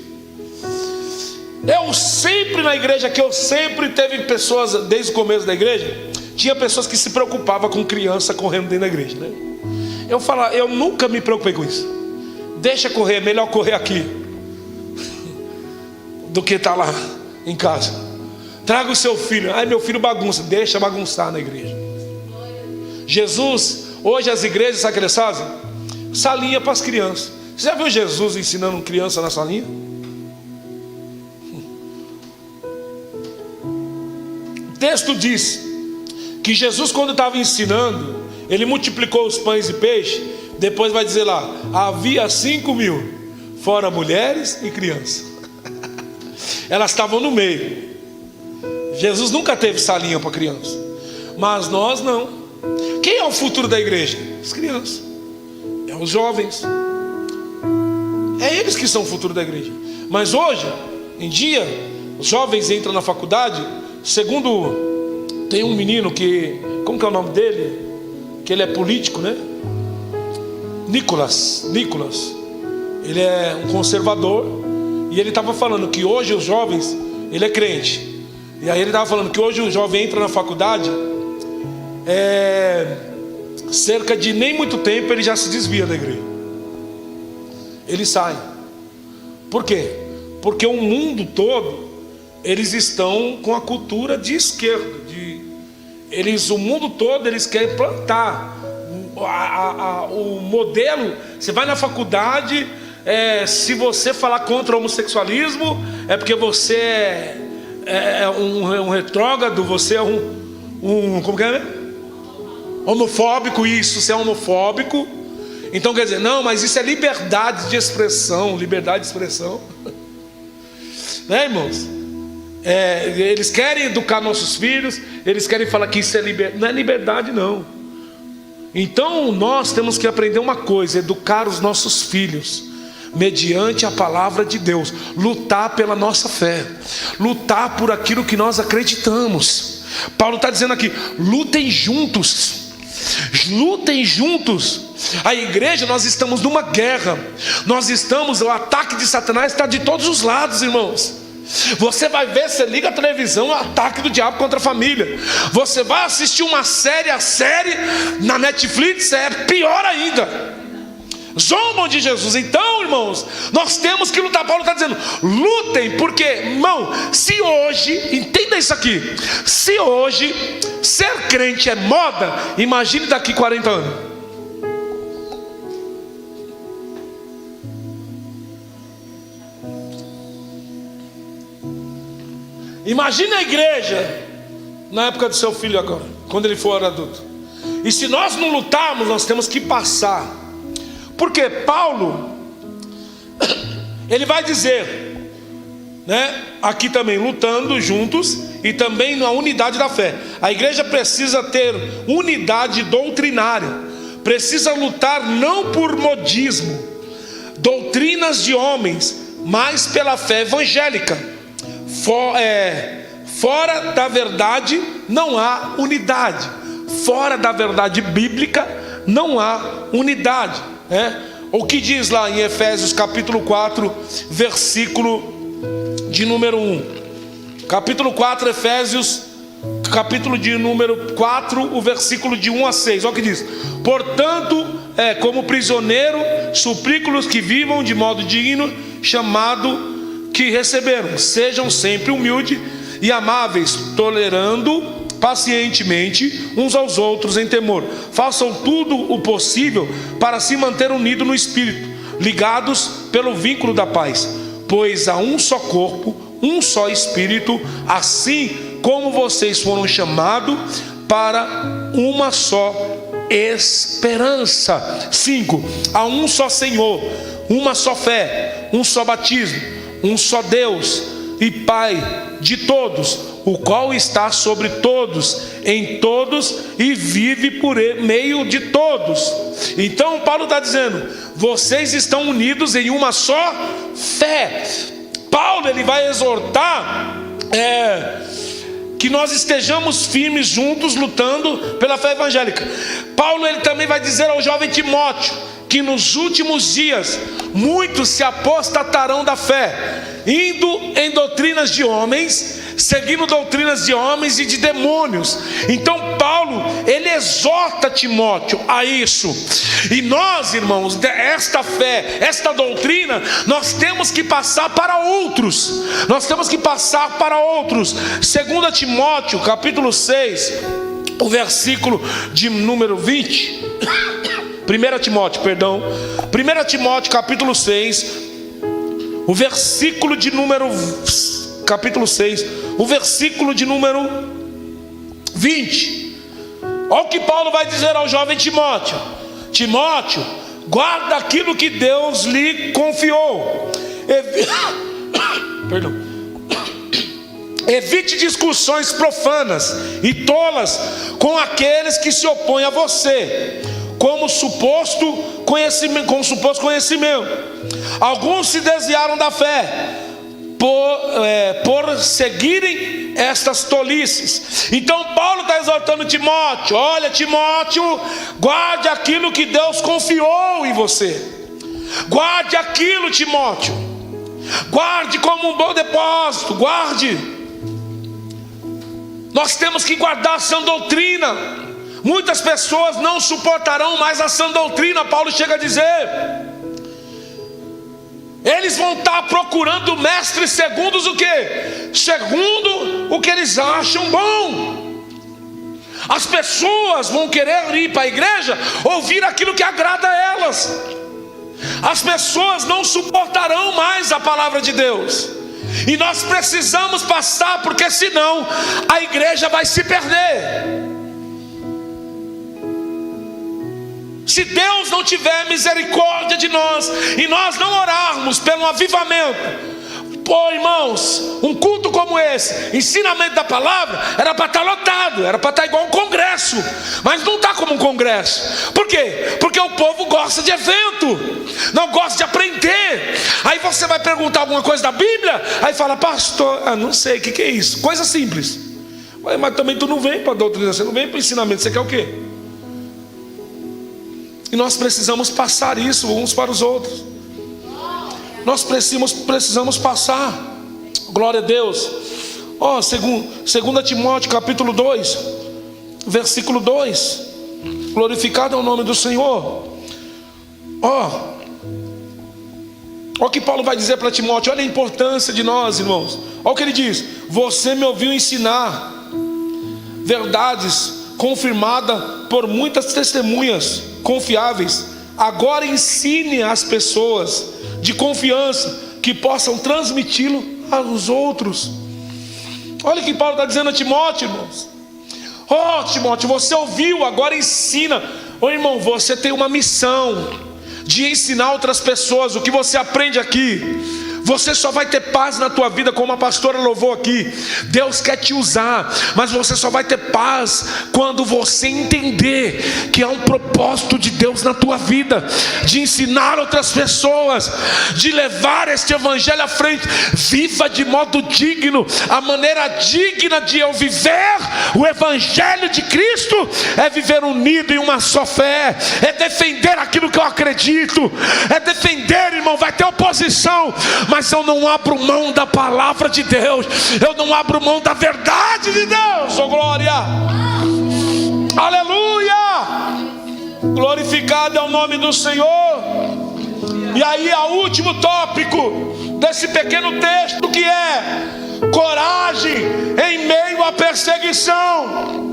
Eu sempre na igreja, que eu sempre teve pessoas, desde o começo da igreja, tinha pessoas que se preocupavam com criança correndo dentro da igreja, né? Eu nunca me preocupei com isso. Deixa correr, é melhor correr aqui do que estar lá em casa. Traga o seu filho. Ai, meu filho bagunça. Deixa bagunçar na igreja. Jesus, hoje as igrejas, sabe o que eles fazem? Salinha para as crianças. Você já viu Jesus ensinando criança na salinha? O texto diz que Jesus, quando estava ensinando, ele multiplicou os pães e peixes. Depois vai dizer lá: havia 5.000, fora mulheres e crianças. Elas estavam no meio. Jesus nunca teve salinha para criança, mas nós não. Quem é o futuro da igreja? As crianças, é os jovens, é eles que são o futuro da igreja. Mas hoje em dia, os jovens entram na faculdade. Segundo, tem um menino que, como que é o nome dele? Que ele é político, né? Nicolas. Ele é um conservador. E ele estava falando que hoje os jovens, ele é crente. E aí ele estava falando que hoje o jovem entra na faculdade, cerca de nem muito tempo ele já se desvia da igreja. Ele sai. Por quê? Porque o mundo todo, eles estão com a cultura de esquerda. O mundo todo, eles querem plantar o modelo. Você vai na faculdade, se você falar contra o homossexualismo, é porque você é um retrógrado, você é como que é? Homofóbico, isso, você é homofóbico. Então quer dizer, não, mas isso é liberdade de expressão, né, irmãos? Eles querem educar nossos filhos, eles querem falar que isso é liberdade. Não é liberdade, não. Então nós temos que aprender uma coisa: educar os nossos filhos mediante a palavra de Deus, lutar pela nossa fé, lutar por aquilo que nós acreditamos. Paulo está dizendo aqui: lutem juntos. A igreja, nós estamos numa guerra. O ataque de Satanás está de todos os lados, irmãos. Você vai ver, você liga a televisão, o ataque do diabo contra a família. Você vai assistir uma série, a série na Netflix é pior ainda. Zombam de Jesus. Então, irmãos, nós temos que lutar. Paulo está dizendo: lutem, porque, irmão, se hoje, entenda isso aqui, se hoje ser crente é moda, imagine daqui 40 anos. Imagine a igreja na época do seu filho agora, quando ele for adulto. E se nós não lutarmos, nós temos que passar. Porque Paulo, ele vai dizer, né, aqui também, lutando juntos e também na unidade da fé. A igreja precisa ter unidade doutrinária, precisa lutar não por modismo, doutrinas de homens, mas pela fé evangélica. Fora da verdade não há unidade, fora da verdade bíblica não há unidade. O que diz lá em Efésios capítulo 4, versículo de número 1. Capítulo 4, Efésios, capítulo de número 4, o versículo de 1 a 6. Olha o que diz: portanto, como prisioneiro, suplico-los que vivam de modo digno, chamado que receberam. Sejam sempre humildes e amáveis, tolerando pacientemente uns aos outros em temor. Façam tudo o possível para se manter unidos no Espírito, ligados pelo vínculo da paz. Pois há um só corpo, um só Espírito, assim como vocês foram chamados para uma só esperança. 5. Há um só Senhor, uma só fé, um só batismo, um só Deus e Pai de todos, o qual está sobre todos, em todos e vive por meio de todos. Então Paulo está dizendo: vocês estão unidos em uma só fé. Paulo, ele vai exortar que nós estejamos firmes juntos, lutando pela fé evangélica. Paulo, ele também vai dizer ao jovem Timóteo que nos últimos dias muitos se apostatarão da fé, indo em doutrinas de homens, seguindo doutrinas de homens e de demônios. Então Paulo, ele exorta Timóteo a isso. E nós, irmãos, esta fé, esta doutrina, nós temos que passar para outros. Nós temos que passar para outros. 2 Timóteo capítulo 6, o versículo de número 20. 1 Timóteo capítulo 6, o versículo de número, capítulo 6, o versículo de número 20. Olha o que Paulo vai dizer ao jovem Timóteo: Timóteo, guarda aquilo que Deus lhe confiou. Evite discussões profanas e tolas com aqueles que se opõem a você, com suposto conhecimento. Alguns se desviaram da fé por seguirem estas tolices. Então Paulo está exortando Timóteo: olha, Timóteo, guarde aquilo que Deus confiou em você. Guarde aquilo, Timóteo. Guarde como um bom depósito. Guarde. Nós temos que guardar a sã doutrina. Muitas pessoas não suportarão mais a sã doutrina. Paulo chega a dizer: eles vão estar procurando mestres segundo o quê? Segundo o que eles acham bom. As pessoas vão querer ir para a igreja ouvir aquilo que agrada a elas. As pessoas não suportarão mais a palavra de Deus. E nós precisamos passar, porque senão a igreja vai se perder. Se Deus não tiver misericórdia de nós e nós não orarmos pelo avivamento, pô, irmãos, um culto como esse, ensinamento da palavra, era para estar lotado, era para estar igual um congresso, mas não está como um congresso. Por quê? Porque o povo gosta de evento, não gosta de aprender. Aí você vai perguntar alguma coisa da Bíblia, aí fala: pastor, não sei, o que é isso? Coisa simples. Mas também tu não vem para a doutrina, você não vem para o ensinamento, você quer o quê? E nós precisamos passar isso uns para os outros. Nós precisamos passar. Glória a Deus. Ó, 2 Timóteo capítulo 2, versículo 2. Glorificado é o nome do Senhor. Ó o que Paulo vai dizer para Timóteo. Olha a importância de nós, irmãos. Olha o que ele diz: você me ouviu ensinar verdades confirmadas por muitas testemunhas confiáveis. Agora ensine as pessoas de confiança que possam transmiti-lo aos outros. Olha o que Paulo está dizendo a Timóteo, irmãos. Timóteo, você ouviu, agora ensina. Irmão, você tem uma missão de ensinar outras pessoas. O que você aprende aqui, você só vai ter paz na tua vida, como a pastora louvou aqui. Deus quer te usar, mas você só vai ter paz quando você entender que há um propósito de Deus na tua vida, de ensinar outras pessoas, de levar este evangelho à frente. Viva de modo digno. A maneira digna de eu viver o evangelho de Cristo é viver unido em uma só fé, é defender aquilo que eu acredito, é defender, irmão. Vai ter oposição, mas eu não abro mão da palavra de Deus, eu não abro mão da verdade de Deus. Oh, glória, aleluia, glorificado é o nome do Senhor. E aí, o último tópico desse pequeno texto, que é coragem em meio à perseguição.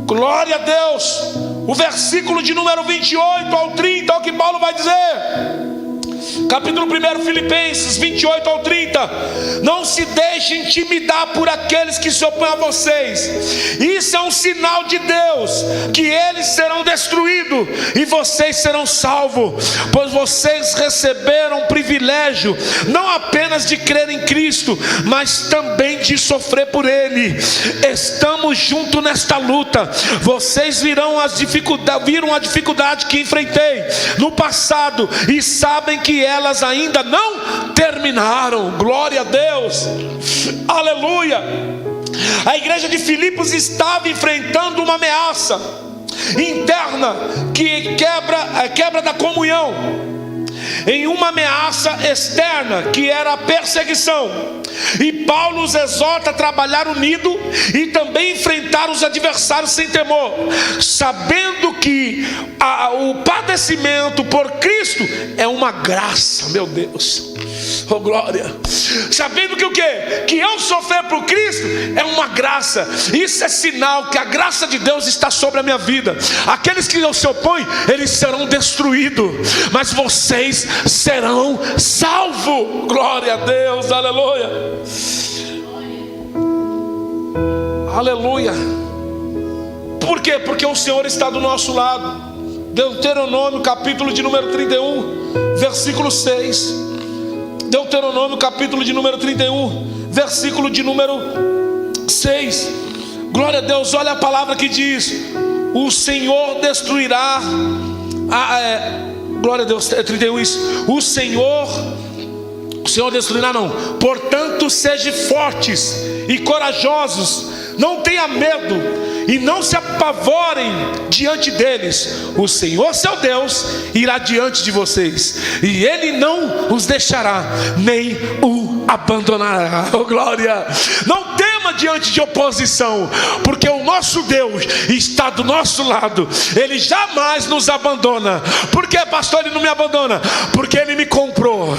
Glória a Deus. O versículo de número 28 ao 30, é o que Paulo vai dizer. Capítulo 1, Filipenses 28 ao 30. Não se deixe intimidar por aqueles que se opõem a vocês. Isso é um sinal de Deus, que eles serão destruídos e vocês serão salvos, pois vocês receberam o privilégio não apenas de crer em Cristo, mas também de sofrer por Ele. Estamos juntos nesta luta. Vocês viram a dificuldade que enfrentei no passado e sabem que elas ainda não terminaram. Glória a Deus, aleluia. A igreja de Filipos estava enfrentando uma ameaça interna, que quebra da comunhão, em uma ameaça externa, que era a perseguição. E Paulo os exorta a trabalhar unido e também enfrentar os adversários sem temor, sabendo que o padecimento por Cristo é uma graça. Meu Deus, oh glória. Sabendo que o quê? Que eu sofrer por Cristo é uma graça. Isso é sinal que a graça de Deus está sobre a minha vida. Aqueles que não se opõem, eles serão destruídos, mas vocês serão salvos. Glória a Deus, aleluia, aleluia. Por quê? Porque o Senhor está do nosso lado. Deuteronômio capítulo de número 31, versículo 6. Deuteronômio capítulo de número 31, versículo de número 6. Glória a Deus, olha a palavra que diz: o Senhor destruirá glória a Deus, 31 isso. O Senhor destruirá não. Portanto, sejam fortes e corajosos, não tenha medo e não se apavorem diante deles. O Senhor seu Deus irá diante de vocês, e Ele não os deixará, nem o abandonará. Oh glória! Não tema diante de oposição, porque o nosso Deus está do nosso lado. Ele jamais nos abandona. Por que, pastor, Ele não me abandona? Porque Ele me comprou.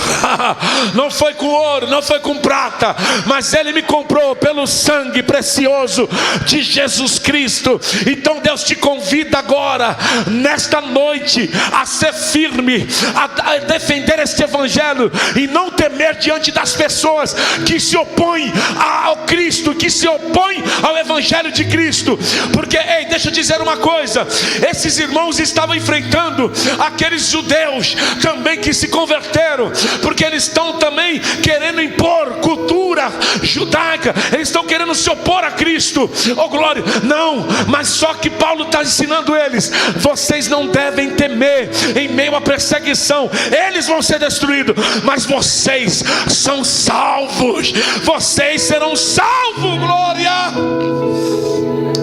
Não foi com ouro, não foi com prata, mas Ele me comprou pelo sangue precioso de Jesus Cristo. Então Deus te convida agora, nesta noite, a ser firme, a defender este evangelho e não temer diante das pessoas que se opõem ao Cristo, que se opõem ao evangelho de Cristo. Porque, ei, deixa eu dizer uma coisa: esses irmãos estavam enfrentando aqueles judeus também que se converteram, porque eles estão também querendo impor cultura judaica, eles estão querendo se opor a Cristo. Oh glória! Não, mas só que Paulo está ensinando eles: vocês não devem temer em meio à perseguição. Eles vão ser destruídos, mas vocês são salvos, vocês serão salvos. Glória!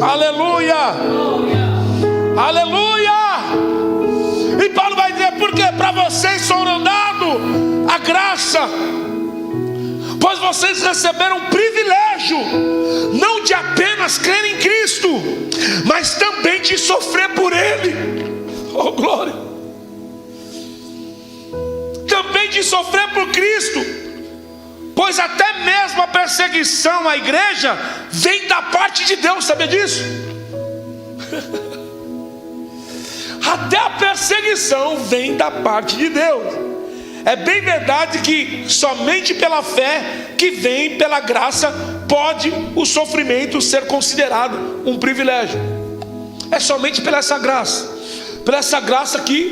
Aleluia! Aleluia! E Paulo vai dizer: porque para vocês foram dado a graça, pois vocês receberam um privilégio, não de apenas crer em Cristo, mas também de sofrer por Ele. Oh glória! Também de sofrer por Cristo, pois até mesmo a perseguição à igreja vem da parte de Deus. Sabia disso? Até a perseguição vem da parte de Deus. É bem verdade que somente pela fé que vem pela graça pode o sofrimento ser considerado um privilégio. É somente pela essa graça que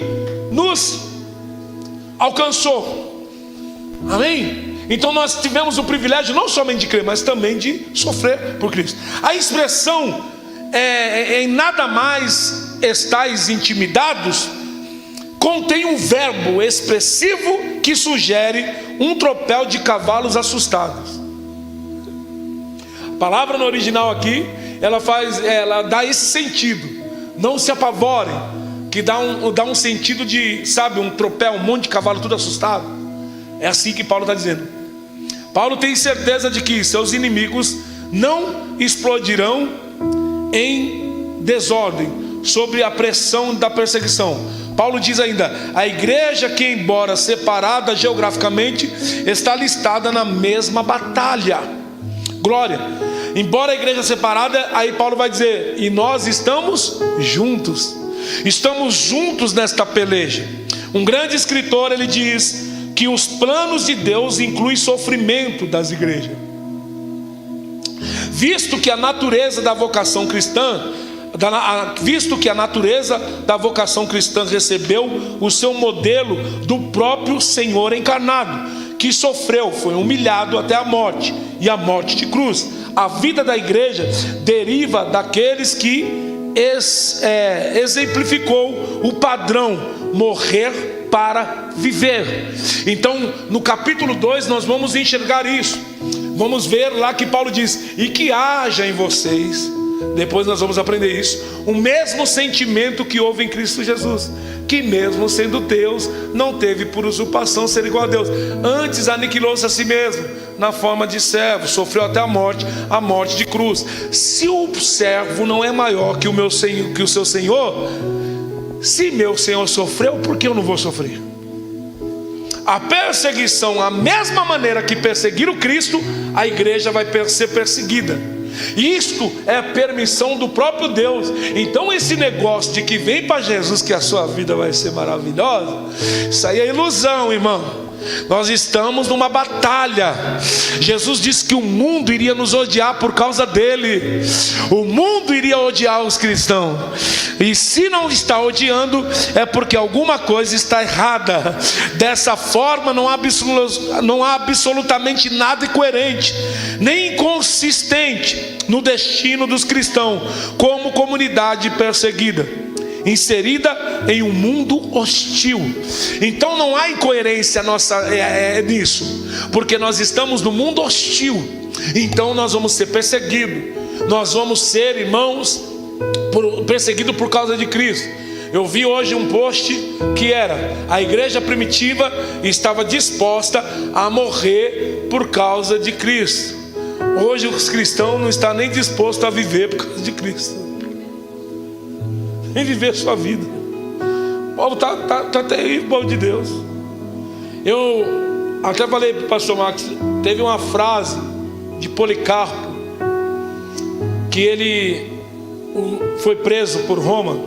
nos alcançou. Amém? Então nós tivemos o privilégio não somente de crer, mas também de sofrer por Cristo. A expressão em nada mais estáis intimidados contém um verbo expressivo que sugere um tropel de cavalos assustados. A palavra no original aqui, ela dá esse sentido: não se apavorem, que dá um sentido de, sabe, um tropel, um monte de cavalo tudo assustado. É assim que Paulo está dizendo. Paulo tem certeza de que seus inimigos não explodirão em desordem sob a pressão da perseguição. Paulo diz ainda: a igreja, que embora separada geograficamente, está listada na mesma batalha. Glória! Embora a igreja separada, aí Paulo vai dizer: e nós estamos juntos. Estamos juntos nesta peleja. Um grande escritor, ele diz que os planos de Deus incluem sofrimento das igrejas. Visto que a natureza da vocação cristã recebeu o seu modelo do próprio Senhor encarnado, que sofreu, foi humilhado até a morte, e a morte de cruz. A vida da igreja deriva daqueles que exemplificou o padrão: morrer para viver. Então no capítulo 2 nós vamos enxergar isso. Vamos ver lá que Paulo diz: e que haja em vocês, depois nós vamos aprender isso, o mesmo sentimento que houve em Cristo Jesus, que mesmo sendo Deus, não teve por usurpação ser igual a Deus, antes aniquilou-se a si mesmo, na forma de servo, sofreu até a morte de cruz. Se o servo não é maior que o seu Senhor, se meu Senhor sofreu, por que eu não vou sofrer? A perseguição, a mesma maneira que perseguiram Cristo, a igreja vai ser perseguida. Isto é a permissão do próprio Deus. Então esse negócio de que vem para Jesus que a sua vida vai ser maravilhosa, isso aí é ilusão, irmão. Nós estamos numa batalha. Jesus disse que o mundo iria nos odiar por causa dele. O mundo iria odiar os cristãos. E se não está odiando, é porque alguma coisa está errada. Dessa forma não há absolutamente nada incoerente, nem inconsistente no destino dos cristãos como comunidade perseguida, inserida em um mundo hostil. Então não há incoerência nisso, porque nós estamos no mundo hostil. Então nós vamos ser perseguidos, nós vamos ser, irmãos, perseguidos por causa de Cristo. Eu vi hoje um post que era: a igreja primitiva estava disposta a morrer por causa de Cristo. Hoje os cristãos não estão nem dispostos a viver por causa de Cristo, nem viver sua vida. O povo está terrível, o povo de Deus. Eu até falei para o pastor Max, teve uma frase de Policarpo, que ele foi preso por Roma,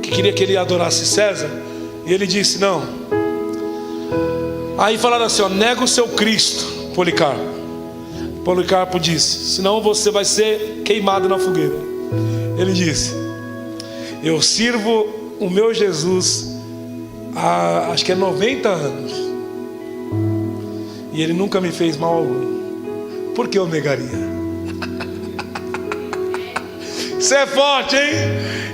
que queria que ele adorasse César, e ele disse: não. Aí falaram assim: ó, nega o seu Cristo, Policarpo. Policarpo disse: senão você vai ser queimado na fogueira. Ele disse: eu sirvo o meu Jesus há, acho que é 90 anos, e ele nunca me fez mal algum. Por que eu negaria? Isso é forte, hein?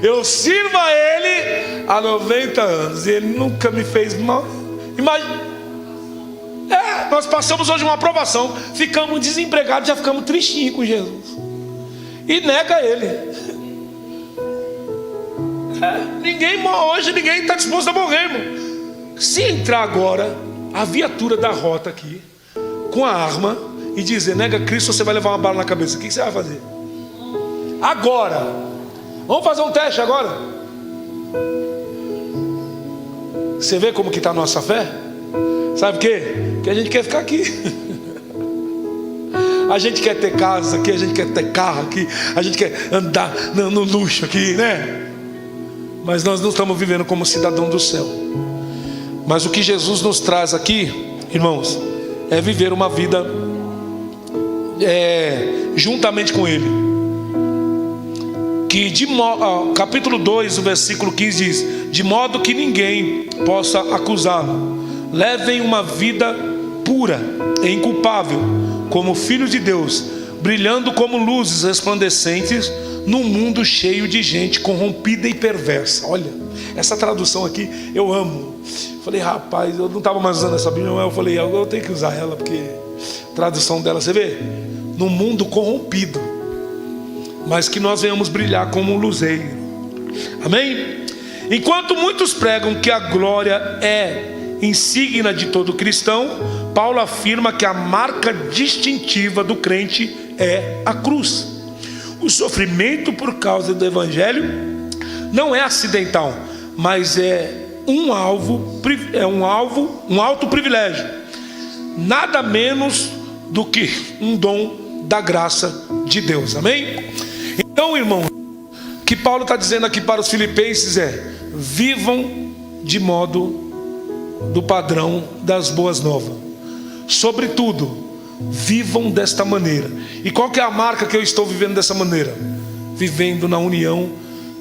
Eu sirvo a ele há 90 anos e ele nunca me fez mal. Imagina. Nós passamos hoje uma aprovação, ficamos desempregados, já ficamos tristinhos com Jesus. E nega ele. Hoje ninguém está disposto a morrer, irmão. Se entrar agora a viatura da rota aqui, com a arma, e dizer: nega Cristo, você vai levar uma bala na cabeça, o que você vai fazer? Agora, vamos fazer um teste agora. Você vê como que está a nossa fé? Sabe o quê? Que a gente quer ficar aqui. A gente quer ter casa aqui, a gente quer ter carro aqui, a gente quer andar no luxo aqui, né? Mas nós não estamos vivendo como cidadão do céu. Mas o que Jesus nos traz aqui, irmãos, é viver uma vida juntamente com Ele. Que capítulo 2, o versículo 15 diz: de modo que ninguém possa acusá-lo. Levem uma vida pura e inculpável, como filhos de Deus, brilhando como luzes resplandecentes num mundo cheio de gente corrompida e perversa. Olha, essa tradução aqui eu amo. Falei: rapaz, eu não estava mais usando essa Bíblia, mas eu falei: eu tenho que usar ela, porque a tradução dela, você vê, num mundo corrompido, mas que nós venhamos brilhar como um luzeiro. Amém? Enquanto muitos pregam que a glória é insígnia de todo cristão, Paulo afirma que a marca distintiva do crente é a cruz. O sofrimento por causa do evangelho não é acidental, mas é um alto privilégio, nada menos do que um dom da graça de Deus. Amém? Então, irmão, o que Paulo está dizendo aqui para os filipenses é: vivam de modo do padrão das boas novas. Sobretudo, vivam desta maneira. E qual que é a marca que eu estou vivendo dessa maneira? Vivendo na união,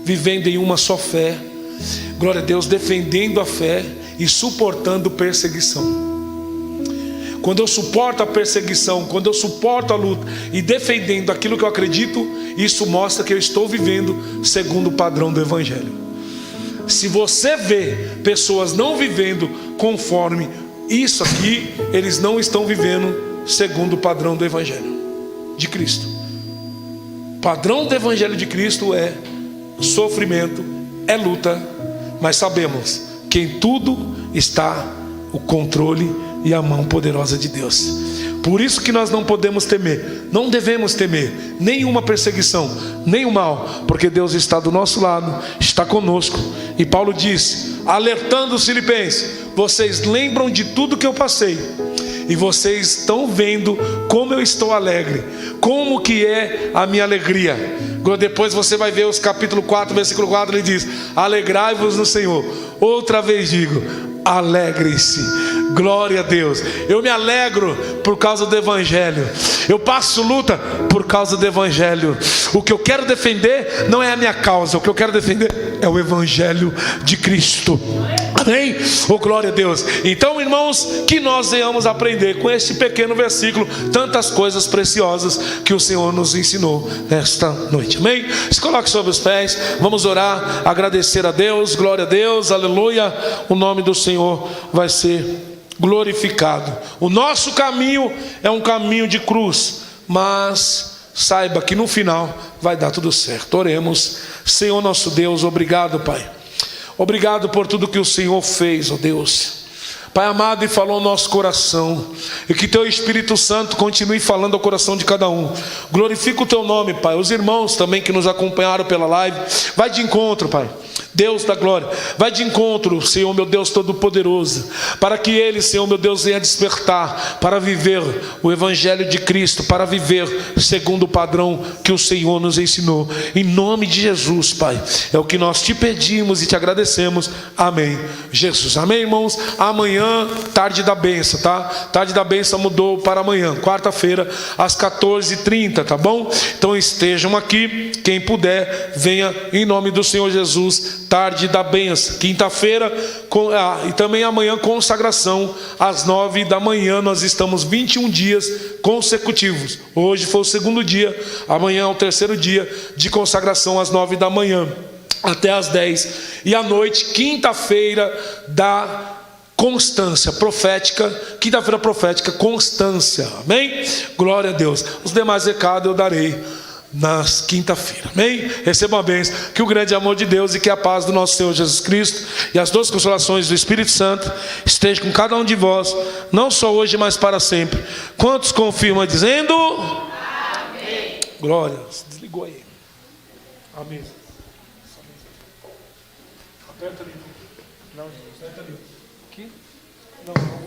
vivendo em uma só fé. Glória a Deus, defendendo a fé e suportando perseguição. Quando eu suporto a perseguição, quando eu suporto a luta e defendendo aquilo que eu acredito, isso mostra que eu estou vivendo segundo o padrão do evangelho. Se você vê pessoas não vivendo conforme isso aqui, eles não estão vivendo segundo o padrão do evangelho de Cristo. O padrão do evangelho de Cristo é sofrimento, é luta, mas sabemos que em tudo está o controle e a mão poderosa de Deus. Por isso que nós não podemos temer, não devemos temer nenhuma perseguição, nem o mal, porque Deus está do nosso lado, está conosco. E Paulo disse, alertando os filipenses: vocês lembram de tudo que eu passei, e vocês estão vendo como eu estou alegre, como que é a minha alegria. Depois você vai ver os capítulo 4, versículo 4, ele diz: alegrai-vos no Senhor. Outra vez digo, alegrem-se. Glória a Deus. Eu me alegro por causa do Evangelho. Eu passo luta por causa do Evangelho. O que eu quero defender não é a minha causa. O que eu quero defender é o Evangelho de Cristo. Amém? Oh, glória a Deus. Então, irmãos, que nós venhamos aprender com este pequeno versículo tantas coisas preciosas que o Senhor nos ensinou nesta noite. Amém? Se coloque sobre os pés. Vamos orar, agradecer a Deus. Glória a Deus, aleluia. O nome do Senhor vai ser glorificado. O nosso caminho é um caminho de cruz, mas saiba que no final vai dar tudo certo. Oremos. Senhor nosso Deus, obrigado, Pai. Obrigado por tudo que o Senhor fez, ó Deus. Pai amado, e falou ao nosso coração, e que teu Espírito Santo continue falando ao coração de cada um. Glorifica o teu nome, Pai. Os irmãos também que nos acompanharam pela live, vai de encontro, Pai. Deus da glória, vai de encontro, Senhor meu Deus Todo-Poderoso, para que eles, Senhor meu Deus, venha despertar para viver o Evangelho de Cristo, para viver segundo o padrão que o Senhor nos ensinou. Em nome de Jesus, Pai, é o que nós te pedimos e te agradecemos. Amém, Jesus. Amém, irmãos? Amanhã, tarde da bênção, tá? Tarde da bênção mudou para amanhã, quarta-feira, às 14h30, tá bom? Então estejam aqui, quem puder, venha em nome do Senhor Jesus. Tarde da bênção, quinta-feira e também amanhã consagração às 9 da manhã. Nós estamos 21 dias consecutivos. Hoje foi o segundo dia, amanhã é o terceiro dia de consagração às 9 da manhã até às 10. E à noite, quinta-feira da constância profética, quinta-feira profética, constância. Amém? Glória a Deus. Os demais recados eu darei nas quinta-feira. Amém? Recebam a bênção, que o grande amor de Deus e que a paz do nosso Senhor Jesus Cristo e as duas consolações do Espírito Santo estejam com cada um de vós, não só hoje, mas para sempre. Quantos confirmam dizendo? Amém. Glória. Desligou aí. Amém. Aperta ali. Não, aperta ali. Aqui? Não.